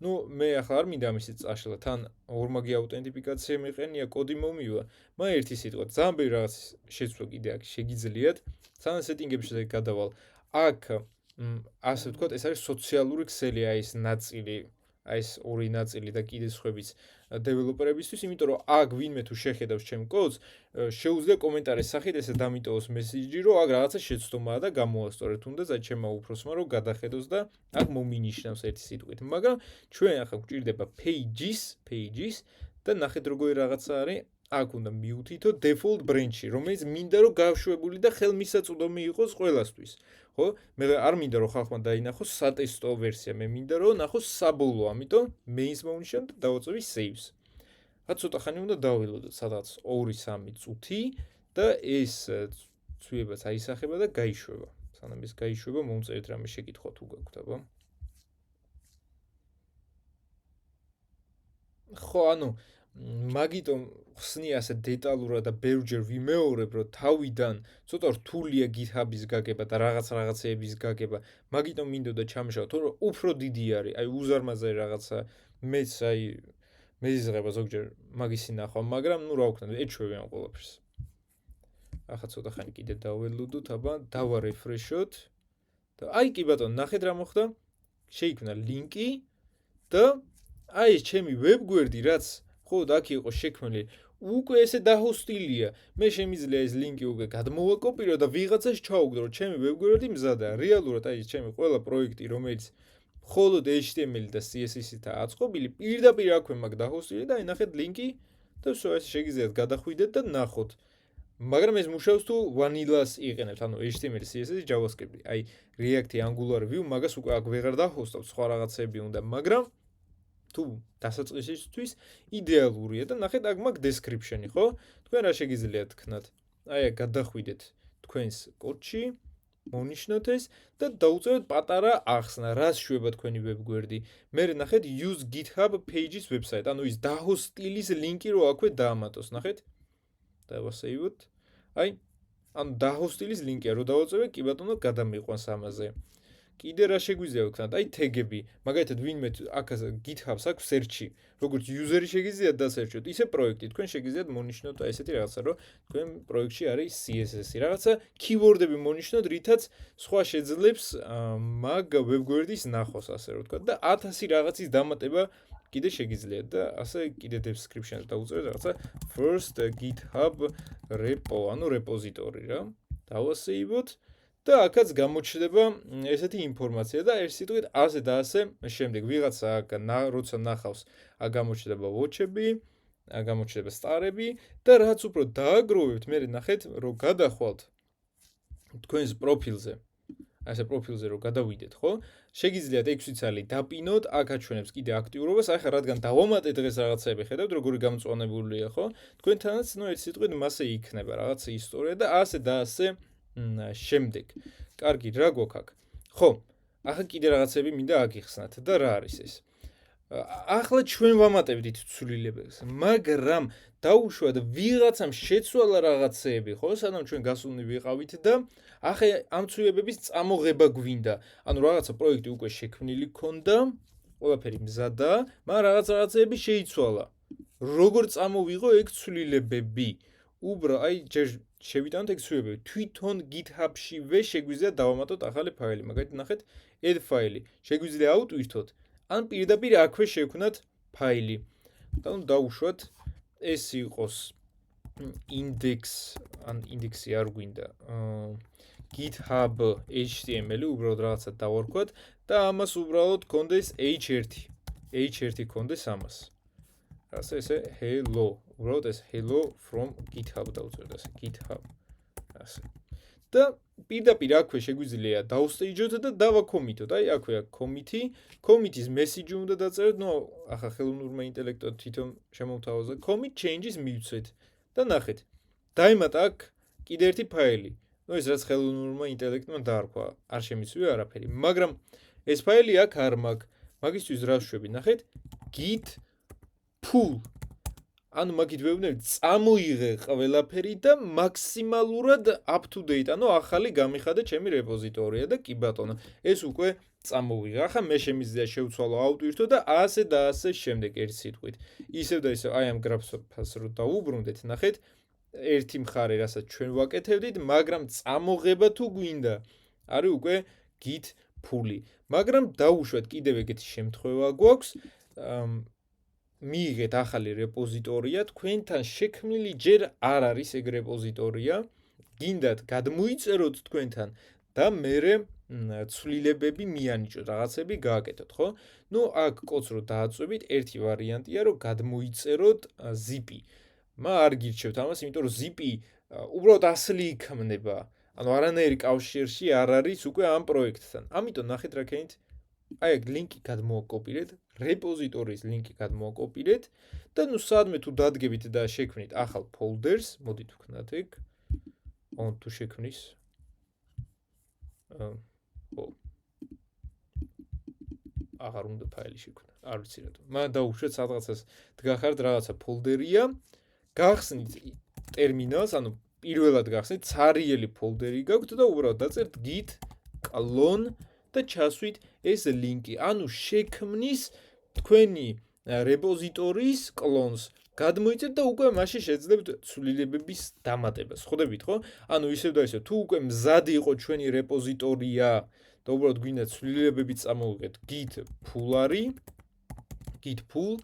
ნუ მე ახლა არ მინდა ამისი წაშლა, თან ორმაგი აუთენტიფიკაცია მეყენია, კოდი მომივა, მაგრამ ერთი სიტყვა, ძალიან ბევრი რაღაც შეცვლა კიდე აქ შეგიძლიათ. სანამ setting-ებში გადავალ, აქ ასე ვთქვათ, ეს არის სოციალური ქსელი, აი ეს ნაწილი, აი ეს ორი ნაწილი და კიდე სხვაებიც დეველოპერებისთვის, იმიტომ რომ აქ ვინმე თუ შეხედავს ჩემ კოდს, შეუძლია კომენტარის სახით ესე დამიტოვოს მესიჯი, რომ აქ რაღაცა შეცდომაა და გამოასწორეთ, თუნდაც აი ჩემმა უფროსმა რომ გადახედოს და აქ მომინიშნავს ერთი სიტყვით. მაგრამ ჩვენ ახლა გვჭირდება pages და ნახეთ როგორი რაღაცა არის აქ უნდა მივთითო default branch-ი, რომელიც მინდა რომ გავშვებული და ხელმისაწვდომი იყოს ყველასთვის. ხო? მე არ მინდა რომ ხალხმა დაინახოს სატესტო ვერსია, მე მინდა რომ ნახოს საბოლოო, ამიტომ main-ს მოვნიშნავ და დავაწევი saves. რაც ცოტა ხანი უნდა დავილოდოთ, სადღაც 2-3 წუთი და ეს ცვლილებაც აისახება და გაიშვება. სანამ ეს გაიშვება, მომწერეთ რამე შეკითხვა თუ გაქვთ, აბა. ხო, ანუ მაგიტომ ხსნი ასე დეტალურად და ბევრჯერ ვიმეორებ, რომ თავიდან ცოტა რთულია GitHub-ის გაგება და რაღაცეების გაგება. მაგიტომ მინდოდა ჩამშავ, თორე უფრო დიდი არის, აი უზარმაზარი რაღაცა მეც აი მეზიზღება ზოგჯერ მაგისი ნახვა, მაგრამ ნუ რა ვქნა, ეჩვევი ამ ყველაფერს. ახლა ცოტა ხანი კიდე დაველოდოთ, აბა დავა refresh-ოთ. და აი კი ბატონო, ნახეთ რა მოხდა. შეიქმნა ლინკი და აი ეს ჩემი ვებგვერდი, რაც ხოდ აქ იყო შექმნილი, უკვე ესე დაჰოსტილია. მე შემიძლია ეს ლინკი უკვე გადმოვაკოპირო და ვიღაცას ჩაუგდრო, რომ ჩემი ვებგვერდი მზადაა. რეალურად აი ეს ჩემი ყველა პროექტი, რომელიც მხოლოდ HTML და CSS-ითაა აწყობილი, პირდაპირ აქვე მაგ დაჰოსტილი და აი ნახეთ ლინკი და всё, ეს შეგიძლიათ გადახვიდეთ და ნახოთ. მაგრამ ეს მუშაობს თუ vanilla-ს იყენებთ, ანუ HTML, CSS, JavaScript. აი React-ი, Angular, Vue, მაგას უკვე აქ ვეღარ დაჰოსტავთ, სხვა რაღაცები უნდა, მაგრამ თუ დასაწყისისთვის იდეალურია და ნახეთ აქ მაგ description-ი, ხო? თქვენ რა შეგიძლიათ თქვათ? აი აქ გადახვიდეთ თქვენს კოდში, მონიშნოთ ეს და დაუწეროთ პატარა ახსნა, რას შვება თქვენი ვებგვერდი. მე ნახეთ use GitHub pages website, ანუ ის დაჰოსტილის ლინკი რო აქვე დაამატოს, ნახეთ? დავასეივოთ. აი, ანუ დაჰოსტილის ლინკია რო დავაწევე, კი ბატონო, გადამიყვანს ამაზე. კიდე რა შეგვიძლია ვქნათ? აი თეგები, მაგალითად ვინმე აქ GitHub-ს აქვს search-ი, როგორც user-ი შეგიძლიათ დასერჩოთ, ისე პროექტი, თქვენ შეგიძლიათ მონიშნოთ აი ესეთი რაღაცა, რომ თქვენ პროექტში არის CSS-ი, რაღაცა keyword-ები მონიშნოთ, რითაც სხვა შეძლებს მაგ ვებგვერდის ნახოს, ასე რომ ვთქვათ, და 1000 რაღაცის დამატება კიდე შეგიძლიათ და ასე კიდე description-ს დავუწერეთ რაღაცა first GitHub repo, ანუ რეპოზიტორი რა. დავასეივოთ და აქაც გამოჩნდება ესეთი ინფორმაცია და ერთ სიტყვით ასე და ასე შემდეგ ვიღაცა როცა ნახავს გამოჩნდება watch-ები, გამოჩნდება star-ები და რაც უფრო დააგროვებთ, მე ნახეთ რომ გადახვალთ თქვენს პროფილზე. ასე პროფილზე რომ გადავიდეთ, ხო? შეგიძლიათ 6 წელი დაპინოთ, აქ აჩვენებს კიდე აქტიურობას, ახლა რადგან დავამატე დღეს რაღაცები, ხედავთ როგორი გამწვანებულია, ხო? თქვენთანაც ნუ ერთ სიტყვით მასე იქნება რაღაცა ისტორია და ასე და ასე შემდეგ. კარგი, რა გვაქვს აქ? ხო, ახლა კიდე რაღაცები მინდა აგიხსნათ და რა არის ეს? ახლა ჩვენ ვამატებდით ცვლილებებს, მაგრამ დაუშვათ ვიღაცამ შეცვალა რაღაცეები, ხო? სანამ ჩვენ გასულნი ვიყავით და ახლა ამ ცვლილებების წამოღება გვინდა. ანუ რაღაცა პროექტი უკვე შექმნილი ქონდა, ყველაფერი მზადაა, მაგრამ რაღაცეები შეიცვალა. როგორ წამოვიღო ეგ ცვლილებები? აი ჯერ შევიტანოთ ეგ ცვლილებები. თვითონ GitHub-შივე შეგვიძლია დავამატოთ ახალი ფაილი. მაგალითად ნახეთ add ფაილი. შეგვიძლია აუტვირთოთ, ან პირდაპირ აქვე შევქნათ ფაილი. და ნუ დავუშვათ ეს იყოს index-ი არ გვინდა. GitHub HTML-ი უბრალოდ რაღაცა დავარქვათ და ამას უბრალოდ კონდეს h1 კონდეს ამას. ასე ესე hello, უბრალოდ ეს hello from GitHub დავწერთ ასე GitHub. ასე. და პირდაპირ აქვე შეგვიძლია დავსტეიჯოთ და დავაკომიტოთ. აი აქვეა commit-ის message უნდა დაწეროთ, ნუ ახლა ხელოვნურმა ინტელექტო თვითონ შემომთავაზა commit changes მივცეთ და ნახეთ. დაემატა აქ კიდე ერთი ფაილი. ნუ ეს რაც ხელოვნურმა ინტელექტმა დაარქვა, არ შემიცვია არაფერი, მაგრამ ეს ფაილი აქ არ მაქვს. მაგისთვის რა ვშვები, ნახეთ git pull. ანუ მაგით ვეუბნები წამოიღე ყველაფერი და მაქსიმალურად up to date, ანუ ახალი გამიხადე ჩემი რეპოზიტორია და კი ბატონო, ეს უკვე წამოვიღე. ახლა მე შემიძლია შევცვალო აუტვირთო და ასე შემდეგ ერთ სიტყვით. ისევ და ისევ აი ამ გრაფს რო დაუბრუნდეთ, ნახეთ ერთი მხარე, რასაც ჩვენ ვაკეთებდით, მაგრამ წამოღება თუ გვინდა, არის უკვე git pull-ი. მაგრამ დაუშვათ კიდევ ეგეთი შემთხვევა გვაქვს, მიიღეთ ახალი რეპოზიტორია, თქვენთან შექმნილი ჯერ არ არის ეგ რეპოზიტორია, გინდათ გადმოიწეროთ თქვენთან და მერე ცვლილებები მიანიჭოთ, რაღაცები გააკეთოთ, ხო? ნუ აქ კოდს რო დააწვევით, ერთი ვარიანტია, რომ გადმოიწეროთ zip-ი. არ გირჩევთ ამას, იმიტომ რომ zip-ი უბრალოდ ასლი იქმნება. ანუ არანაირი კავშირში არ არის უკვე ამ პროექტთან. ამიტომ ნახეთ რა ქენით. აი ეგ ლინკი გადმოვაკოპირეთ, რეპოზიტორიის ლინკი გადმოვაკოპირეთ და ნუ სადმე თუ დადგებით და შექმნით ახალ folders, მოდით ვქნათ ეგ. თუ შექმნის აღარ უნდა ფაილი შექმნა. არ ვიცი რატომ. მაგრამ დაუშვეთ სადღაცას დგახართ რაღაცა ფოლდერია. გახსნით ტერმინალს, ანუ პირველად გახსნით ცარიელი ფოლდერი გაქვთ და უბრალოდ დაწერთ git clone და ჩასვით ეს ლინკი. ანუ შექმნის თქვენი რეპოზიტორიის კლონს. გადმოიწევთ და უკვე მაშინ შეძლებთ ცვლილებების დამატებას. ხვდებით ხო? ანუ ისევ და ისევ თუ უკვე მზად იყო ჩვენი რეპოზიტორია და უბრალოდ გვინდა ცვლილებები წამოვიღეთ git pull,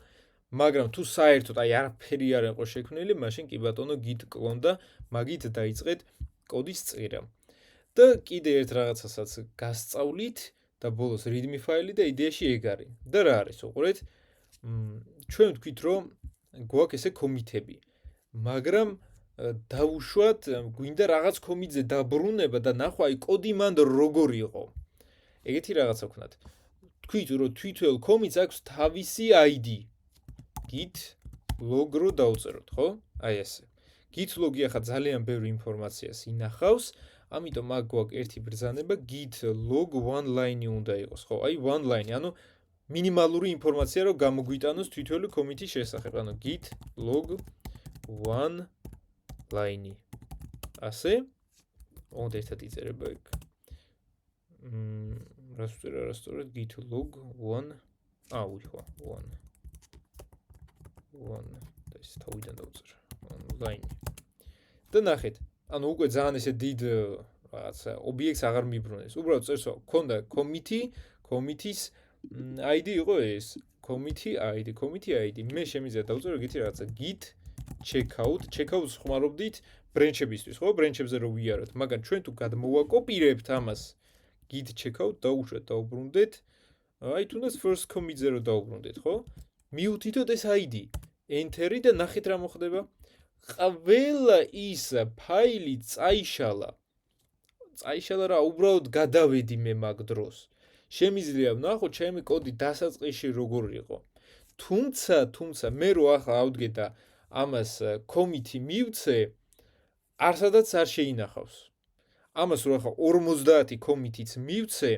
მაგრამ თუ საერთოდ არაფერი არ იყო შექმნილი, მაშინ კი ბატონო git clone და მაგით დაიწყეთ კოდის წირა. და კიდე ერთ რაღაცასაც გასწავლით და ბოლოს readme ფაილი და იდეაში ეგ არის. და რა არის, უყურეთ? ჩვენ ვთქვით, რომ გვაქვს ესე კომიტები. მაგრამ დავუშვათ, გვინდა რაღაც კომიტზე დაბრუნება და ნახვა აი კოდი მანდ როგორ იყო. ეგეთი რაღაცა ვქნათ. თქვით, რომ თვითონ კომიტს აქვს თავისი ID. git log რო დავწეროთ, ხო? აი ესე. git log-ი ახლა ძალიან ბევრი ინფორმაციას ინახავს, ამიტომ აქ გვაქვს ერთი ბრძანება git log one line უნდა იყოს, ხო? აი one line, ანუ მინიმალური ინფორმაცია რომ გამოგვიტანოს თვითონი კომიტის შესახებ, ანუ git log one line. ასე? უნდა ერთად იწერება ეგ. რას ვწერა რასწორად git log one ვიხვა one და ეს თავიდან დავწერა line. და ნახეთ, ანუ უკვე ძალიან ესე დიდ რაღაცა ობიექტს აღარ მიბრუნებს. უბრალოდ წერს, ქონდა კომიტის ID იყო ეს, committee ID. მე შემიძლია დავწერო ეგეთი რაღაცა git checkout-ს ხმარობდით ბრენჩებისთვის, ხო? ბრენჩებზე რო ვიაროთ, მაგრამ ჩვენ თუ გადმოვაკოპირებთ ამას git checkout დაუშვათ, დაუბრუნდეთ. აი თუნდაც first commit-ზე რო დაუბრუნდეთ, ხო? მივთითოთ ეს ID, enter-ი და ნახეთ რა მოხდება. ყველა ის ფაილი წაიშალა რა, უბრალოდ გადავედი მე მაგ დროს. შემიძლია ვნახო ჩემი კოდი დასაწყისში როგორ იყო. თუმცა მე რო ახლა ავდგე და ამას კომიტი მივცე, არსადაც არ შეინახავს. ამას რო ახლა 50 კომიტიც მივცე,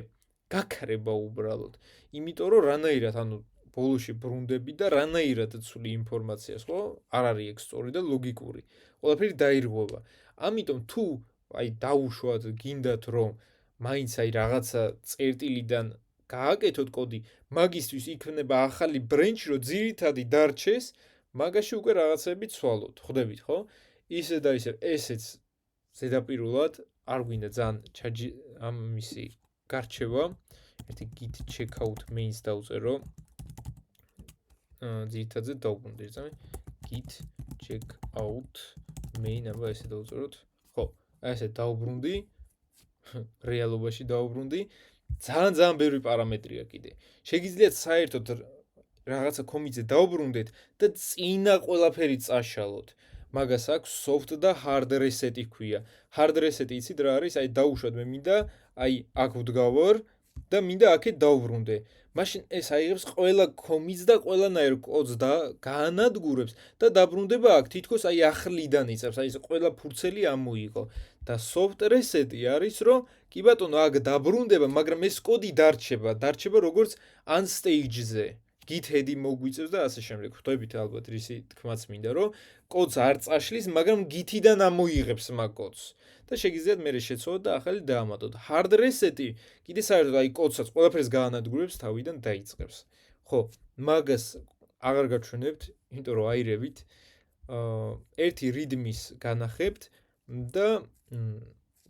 გაქრება უბრალოდ. იმიტომ რომ რანაირად, ანუ ბოლოში ბრუნდები და რანაირად ცვლი ინფორმაციას, ხო? არ არის ეგ სწორი და ლოგიკური. ყველაფერი დაირღვევა. ამიტომ თუ აი დაუშვათ, გინდათ რომ მაინც აი რაღაცა წერტილიდან გააკეთოთ კოდი, მაგისთვის იქნება ახალი ბრენჩი, რომ ძირითადი დარჩეს, მაგაში უკვე რაღაცები ცვალოთ. ხვდებით, ხო? ისე და ისე, ესეც ზედაპირულად არ გვინდა ძალიან ამისი გარჩევა. ერთი git checkout main-ს დავწერო. ძირითადად დავუბრუნდე, ძამე git checkout main, აბა ესე დავწეროთ. ხო, ესე დავუბრუნდი. რეალობაში დავუბრუნდი. ძალიან ბევრი პარამეტრია კიდე. შეგიძლიათ საერთოდ რაღაცა კომიტზე დავუბრუნდეთ და წინა ყველაფერი წაშალოთ. მაგას აქვს soft და hard reset-ი ქვია. hard reset-ი იცით რა არის? აი დაუშვათ მე მინდა, აი აქ ვდგავარ და მინდა აქეთ დავუბრუნდე. მაშინ ეს აიღებს ყველა კომიტს და ყველანაირ კოდს და გაანადგურებს და დაბრუნდება აქ თითქოს აი ახლიდან იწევს, აი ეს ყველა ფურცელი ამოიღო. და soft reset-ი არის, რომ კი ბატონო აქ დაბრუნდება, მაგრამ ეს კოდი დარჩება როგორც unstage-ზე. git head-ი მოგვიწევს და ასე შემდეგ. ხვდებით ალბათ რისი თქმაც მინდა, რომ კოდს არ წაშლის, მაგრამ git-იდან ამოიღებს მაგ კოდს. და შეგიძლიათ მე შეცვალოთ და ახალი დაამატოთ. hard reset-ი კიდე საერთოდ აი კოდსაც ყველაფერს გაანადგურებს, თავიდან დაიწყებს. ხო, მაგას აღარ გაჩვენებთ, იმიტომ რომ აირებით. ერთი readme-ს განახებთ და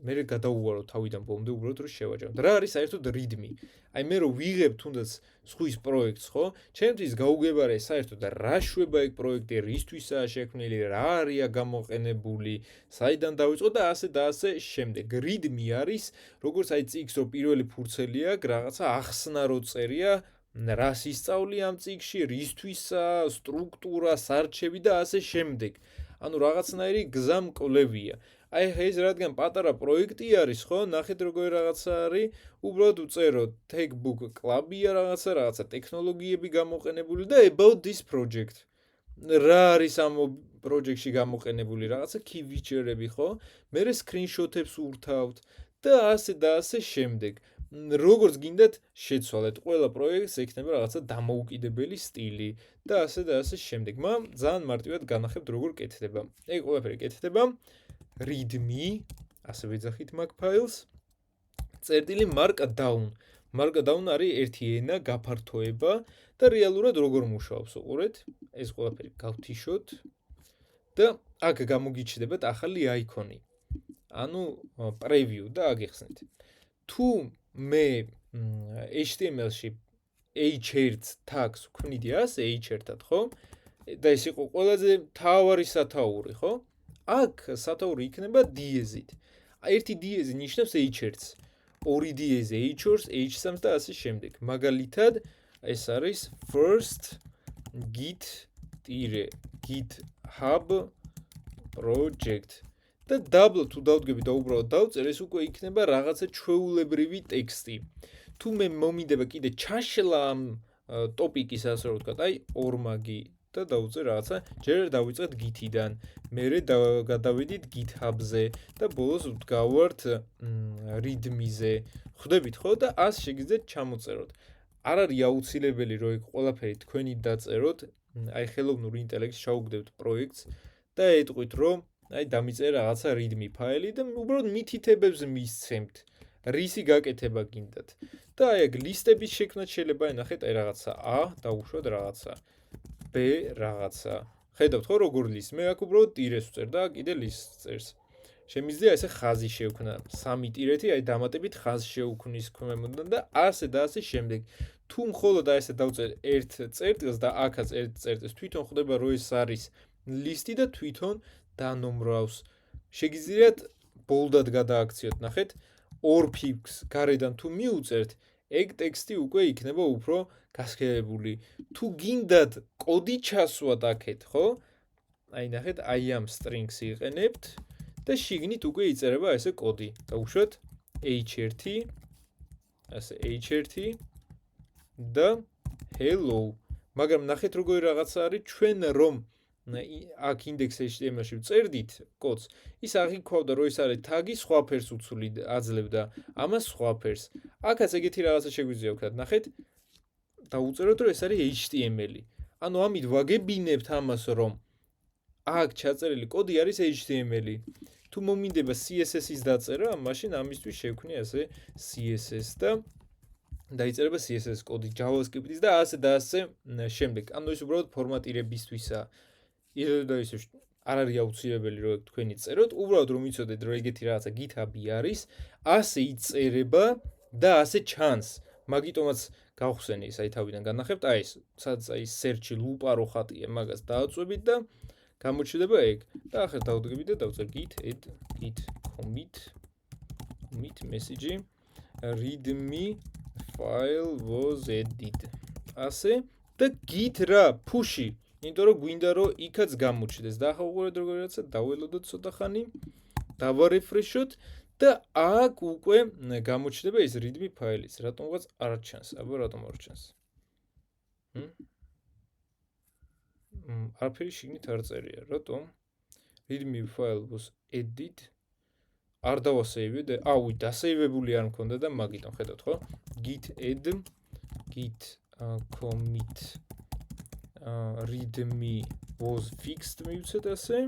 მე გადავუვარო თავიდან ბოლომდე უბრალოდ რომ შევაჯამოთ. რა არის საერთოდ readme? აი მე რო ვიღებ თუნდაც სხვის პროექტს, ხო? ჩემთვის გაუგებარია საერთოდ რა შვება ეგ პროექტი, რისთვისაა შექმნილი, რა არის გამოყენებული, საიდან დაიწყო და ასე შემდეგ. readme არის როგორც აი წიგს რო პირველი ფურცელი აქვს, რაღაცა ახსნა რო წერია, რას ისწავლი ამ წიგში, რისთვისა, სტრუქტურა, სარჩევი და ასე შემდეგ. ანუ რაღაცნაირი გზამკვლევია. აი ეს რადგან პატარა პროექტი არის, ხო? ნახეთ როგორი რაღაცა არის, უბრალოდ უწერო Techbook Club-ია რაღაცა ტექნოლოგიები გამოყენებული და about this project. რა არის ამ პროექტში გამოყენებული რაღაცა key feature-ები, ხო? მერე screenshot-ებს ურთავთ და ასე შემდეგ. როგორც გინდათ შეცვალეთ, ყველა პროექტს ექნება რაღაცა დამოუკიდებელი სტილი და ასე შემდეგ. მაგრამ ძალიან მარტივად განახებთ როგორ კეთდება. ეგ ყველაფერი კეთდება readme, ასე ვეძახით მაგ ფაილს. წერტილი markdown. markdown არის ერთი ენა გაფართოება და რეალურად როგორ მუშაობს, უყურეთ. ეს ყველაფერი გავთიშოთ და აქ გამოგიჩნდებათ ახალი აიკონი. ანუ preview და აგიხსნით. თუ მე HTML-ში h1 tags ვქმნიდი ასე h1-ად, ხო? და ეს იყო ყველაზე მთავარი სათაური, ხო? აქ სათაური იქნება დიეზით. ერთი დიეზი ნიშნავს h1-ს, ორი დიეზი h2-ს, h3-ს და ასე შემდეგ. მაგალითად, ეს არის first git-github project და double თუ დავდგები და უბრალოდ დავწერ, ეს უკვე იქნება რაღაცა ჩვეულებრივი ტექსტი. თუ მე მომინდება კიდე ჩაშლა ამ ტოპიკის, ასე რომ ვთქვათ, აი ორმაგი და დავწერ რაღაცა, ჯერ დავიწყეთ git-დან, მერე გადავიდით github-ზე და ბოლოს ვდგავართ readme-ზე. ხვდებით ხო და ას შეგიძლიათ ჩამოწეროთ. არ არის აუცილებელი რომ ეგ ყველაფერი თქვენი დაწეროთ, აი ხელოვნური ინტელექტს შევუგდებთ პროექტს და ეტყვით რომ აი დამიწერე რაღაცა readme ფაილი და უბრალოდ მითითებებს მისცემთ. რისი გაკეთება გინდათ. და აი ეგ ლისტების შექმნაც შეიძლება ნახეთ აი რაღაცა A დავუშვათ რაღაცა B რაღაცა. ხედავთ ხო როგორ ლისტს? მე აქ უბრალოდ ტირეს ვწერ და კიდე ლისტს წერს. შემიძლია ესე ხაზი შევქნა. 3 ტირეთი აი დამატებით ხაზს შევქმნის ქვემოდან და ასე შემდეგ. თუ მხოლოდ აი ესე დავწერ ერთ წერტილს და აქაც ერთ წერტილს თვითონ ხდება რომ ეს არის ლისტი და თვითონ დანომრავს. შეგიძლიათ ბოლდად გადააქციოთ, ნახეთ. ორ ფიქს გარედან თუ მიუწერთ, ეგ ტექსტი უკვე იქნება უფრო გასხელებული. თუ გინდათ კოდი ჩასვათ აქეთ, ხო? აი ნახეთ, აი ამ strings იყენებთ და შიგნით უკვე იწერება ესე კოდი. დავუშვათ h1 ასე h1 და hello. მაგრამ ნახეთ როგორი რაღაცა არის, ჩვენ რომ აქ index.html-ში ვწერდით კოდს, ის აღიქვავდა რომ ეს არის თაგი სხვა ფერს აძლევდა, ამას სხვა ფერს. აქაც ეგეთი რაღაცა შეგვიძლია ვქნათ, ნახეთ. დავუწეროთ რომ ეს არის HTML-ი. ანუ ამით ვაგებინებთ ამას რომ აქ ჩაწერილი კოდი არის HTML-ი. თუ მომინდება CSS-ის დაწერა, მაშინ ამისთვის შევქნი ასე CSS და დაიწერება CSS კოდი JavaScript-ის და ასე შემდეგ. ანუ ეს უბრალოდ ფორმატირებისთვისაა. და ისე არ არის აუცილებელი რომ თქვენი წეროთ, უბრალოდ რომ იცოდეთ რომ ეგეთი რაღაცა GitHub-ი არის, ასე იწერება და ასე ჩანს. მაგიტომაც გავხსენი ეს აი თავიდან განახებთ, აი ეს სადაც აი search-ი ლუპარო ხატია, მაგას დააწვევით და გამოჩნდება ეგ. და ახლა დავდგებით და დავწერ git add git commit message readme file was added. ასე და git რა push-ი იმიტომ რომ გვინდა რომ იქაც გამოჩნდეს და ახლა უყურეთ როგორი რაღაცა დაველოდოთ ცოტა ხანი დავარეფრეშოთ და აქ უკვე გამოჩნდება ეს readme ფაილიც რატომღაც არ ჩანს აბა რატომ არ ჩანს არაფერი შიგნით არ წერია რატომ readme file was added არ დავასეივე და აუ დასეივებული არ მქონდა და მაგიტომ ხედავთ ხო git add git commit readme was fixed მივცეთ ასე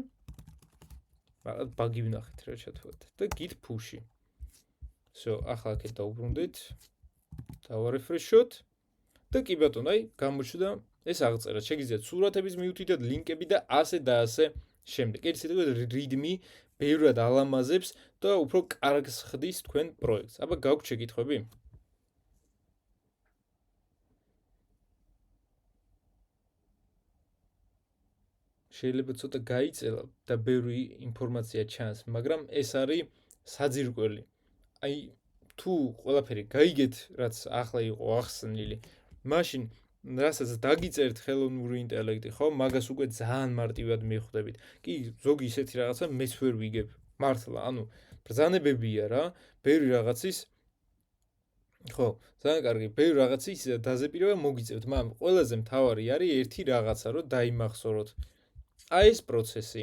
მაგრამ ბაგი ვნახეთ რა ჩათვალეთ და git push-ი so ახლა აქეთ დავუბრუნდეთ დავარეფრეშოთ და კი ბატონო აი გამოჩნდა ეს აღწერა შეგიძლიათ სურათების მიუთითოთ ლინკები და ასე შემდეგ ეს სიტყვით readme ბევრად ალამაზებს და უფრო კარგს ხდის თქვენ პროექტს აბა გაქვთ შეკითხვები შეიძლება ცოტა გაიწელა და ბევრი ინფორმაცია ჩანს, მაგრამ ეს არის საძირკველი. აი თუ ყველაფერი გაიგეთ, რაც ახლა იყო ახსნილი, მაშინ რასაც დაგიწერთ ხელოვნური ინტელექტი, ხო, მაგას უკვე ძალიან მარტივად მიხვდებით. კი, ზოგი ისეთი რაღაცა მეც ვერ ვიგებ. მართლა, ანუ ბრძანებებია რა, ბევრი რაღაცის ხო, ძალიან კარგი, ბევრი რაღაცის დაზეპირება მოგიწევთ, მაგრამ ყველაზე მთავარი არის ერთი რაღაცა, რომ დაიმახსოვროთ. აი ეს პროცესი,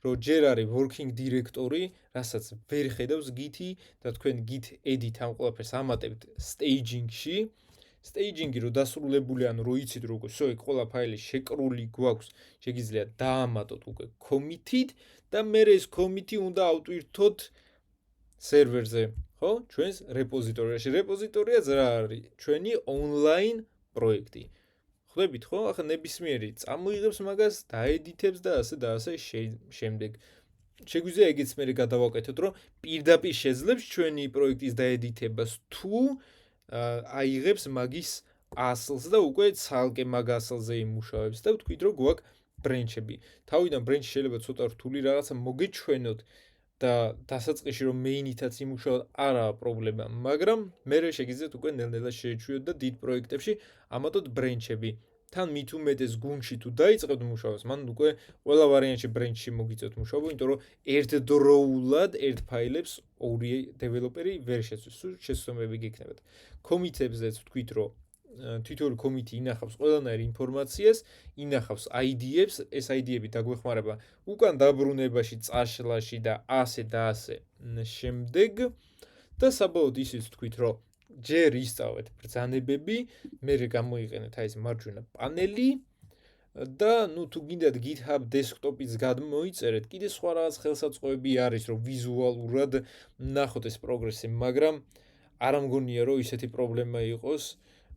რომ ჯერ არის working directory, რასაც ვერ ხედავს Git-ი და თქვენ Git edit ამ ყველაფერს ამატებთ staging-ში. Staging-ი რო დასრულებული, ანუ რო იცით რომ უკვე всё, ყველა ფაილი შეკრული გვაქვს, შეგიძლიათ დაამატოთ უკვე commit-ით და მე ეს commit-ი უნდა ავტვირთოთ სერვერზე, ხო? ჩვენს რეპოზიტორიაში. რეპოზიტორია რა არის? ჩვენი online პროექტი. ხვდებით ხო? ახლა ნებისმიერი წამოიღებს მაგას, დაედიტებს და ასე შემდეგ. შეგვიძლია ეგეც მე გადავაკეთოთ, რომ პირდაპირ შეძლებს ჩვენი პროექტის დაედიტებას თუ აიღებს მაგის ასლს და უკვე ცალკე მაგ ასლზე იმუშავებს და ვთქვით, რომ გვაქვს ბრენჩები. თავიდან ბრენჩი შეიძლება ცოტა რთული რაღაცა მოგეჩვენოთ და დასაწყისში რომ მეინითაც იმუშაოთ არაა პრობლემა, მაგრამ მე შეგიძლიათ უკვე ნელ-ნელა შეეჩვიოთ და დიდ პროექტებში ამატოთ ბრენჩები. თან მით უმეტეს გუნდში თუ დაიწყებთ მუშაობას, მან უკვე ყველა ვარიანტში ბრენჩში მოგიწევთ მუშაობა, იმიტომ რომ ერთდროულად ერთ ფაილებს ორი დეველოპერი ვერ შეცვლის, შესაძლებლობები გექნებათ. კომიტებზეც ვთქვით, რომ თითოეული კომიტი ინახავს ყველანაირ ინფორმაციას, ინახავს ID-ებს, ეს ID-ები დაგვეხმარება უკან დაბრუნებაში, წაშლაში და ასე შემდეგ. და საბოლოოდ ისიც ვთქვით, რომ ჯერ ისწავლეთ ბრძანებები, მერე გამოიყენეთ აი ეს მარჯვენა პანელი და თუ გინდათ GitHub desktop-იც გადმოიწერეთ, კიდე სხვა რაღაც ხელსაწყოები არის, რომ ვიზუალურად ნახოთ ეს პროგრესი, მაგრამ არ მგონია, რომ ისეთი პრობლემა იყოს,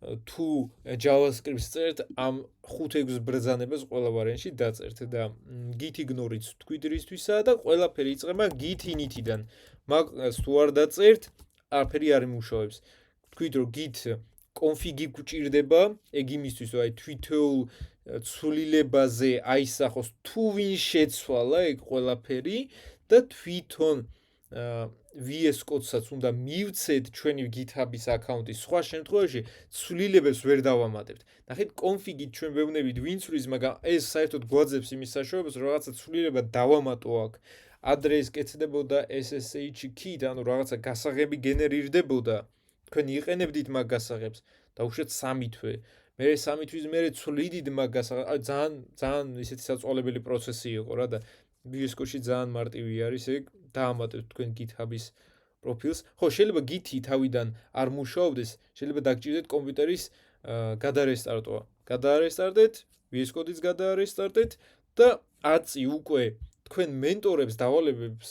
თუ JavaScript-ს წერთ, ამ 5-6 ბრძანებას ყველა ვარიანტში დაწერთ და git ignore-იც თქვით რისთვისაა და ყველაფერი იწყება git init-დან. მაგას თუ არ დაწერთ, არაფერი არ იმუშავებს. თქვით, რომ git config-ი გვჭირდება, ეგ იმისთვის, რომ აი თვითეულ ცვლილებაზე აისახოს თუ ვინ შეცვალა ეგ ყველაფერი და თვითონ VS Code-საც უნდა მივცეთ ჩვენი GitHub-ის აკაუნტის. სხვა შემთხვევაში ცვლილებებს ვერ დავამატებთ. ნახეთ, config-ით ჩვენ ვეუბნებით ვინ ცვლის, მაგრამ ეს საერთოდ გვაძლევს იმის საშუალებას, რომ რაღაცა ცვლილება დავამატო აქ. ადრეს კეთდებოდა SSH key-ით, ანუ რაღაცა გასაღები გენერირდებოდა. თქვენ იყენებდით მაგ გასაღებს და უშუალოდ 3 თვე. მე 3 თვის მერე ცვლიდით მაგ გასაღებს. ძალიან ისეთი საწვალებელი პროცესი იყო რა და VS Code-ში ძალიან მარტივი არის ეგ. დაამატებთ თქვენ GitHub-ის პროფილს. ხო, შეიძლება Git-ი თავიდან არ მუშაობდეს, შეიძლება დაგჭირდეთ კომპიუტერის გადარესტარტვა. გადაარესტარტეთ, VS Code-იც გადაარესტარტეთ და აწი უკვე თქვენ მენტორებს დავალებებს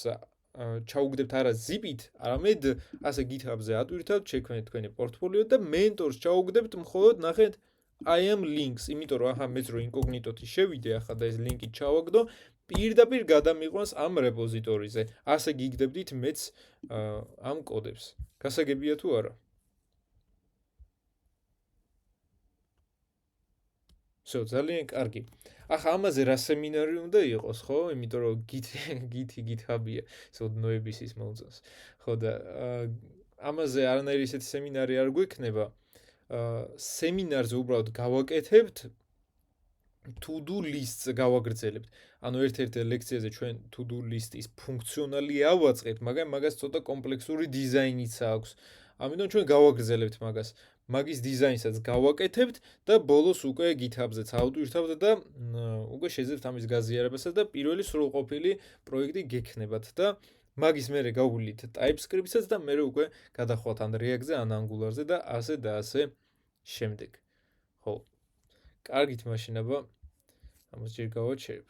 ჩაუგდებთ არა zip-ით, არამედ ასე GitHub-ზე ატვირთავთ, შექმნეთ თქვენი პორტფოლიო და მენტორს ჩაუგდებთ მხოლოდ ნახეთ I am links, იმიტომ რომ ახლა მეც რო ინკოგნიტოთი შევიდე ახლა და ეს ლინკი ჩავაგდო, პირდაპირ გადამიყვანს ამ რეპოზიტორიზე. ასე გიგდებდით მეც ამ კოდებს. გასაგებია თუ არა? всё, ძალიან კარგი. ახლა ამაზე რა სემინარი უნდა იყოს, ხო? იმიტომ რომ GitHub-ია, სოდნოების ის მოუწევს. ხო და ამაზე არანაირი ისეთი სემინარი არ გვექნება. სემინარზე უბრალოდ გავაკეთებთ to-do list-ს გავაგრძელებთ. ანუ ერთ-ერთ ლექციაზე ჩვენ to-do list-ის ფუნქციონალი ავაწყებთ, მაგრამ მაგას ცოტა კომპლექსური დიზაინიც აქვს. ამიტომ ჩვენ გავაგრძელებთ მაგას. მაგის დიზაინსაც გავაკეთებთ და ბოლოს უკვე GitHub-ზეც ავტვირთავთ და უკვე შეძლებთ ამის გაზიარებასაც და პირველი სრულყოფილი პროექტი გექნებათ და მაგის მერე გავუვლით TypeScript-საც და მერე უკვე გადახვალთ ან React-ზე, ან Angular-ზე და ასე შემდეგ. ხო. კარგით მაშინ აბა ამას ჯერ გავაჩერებ.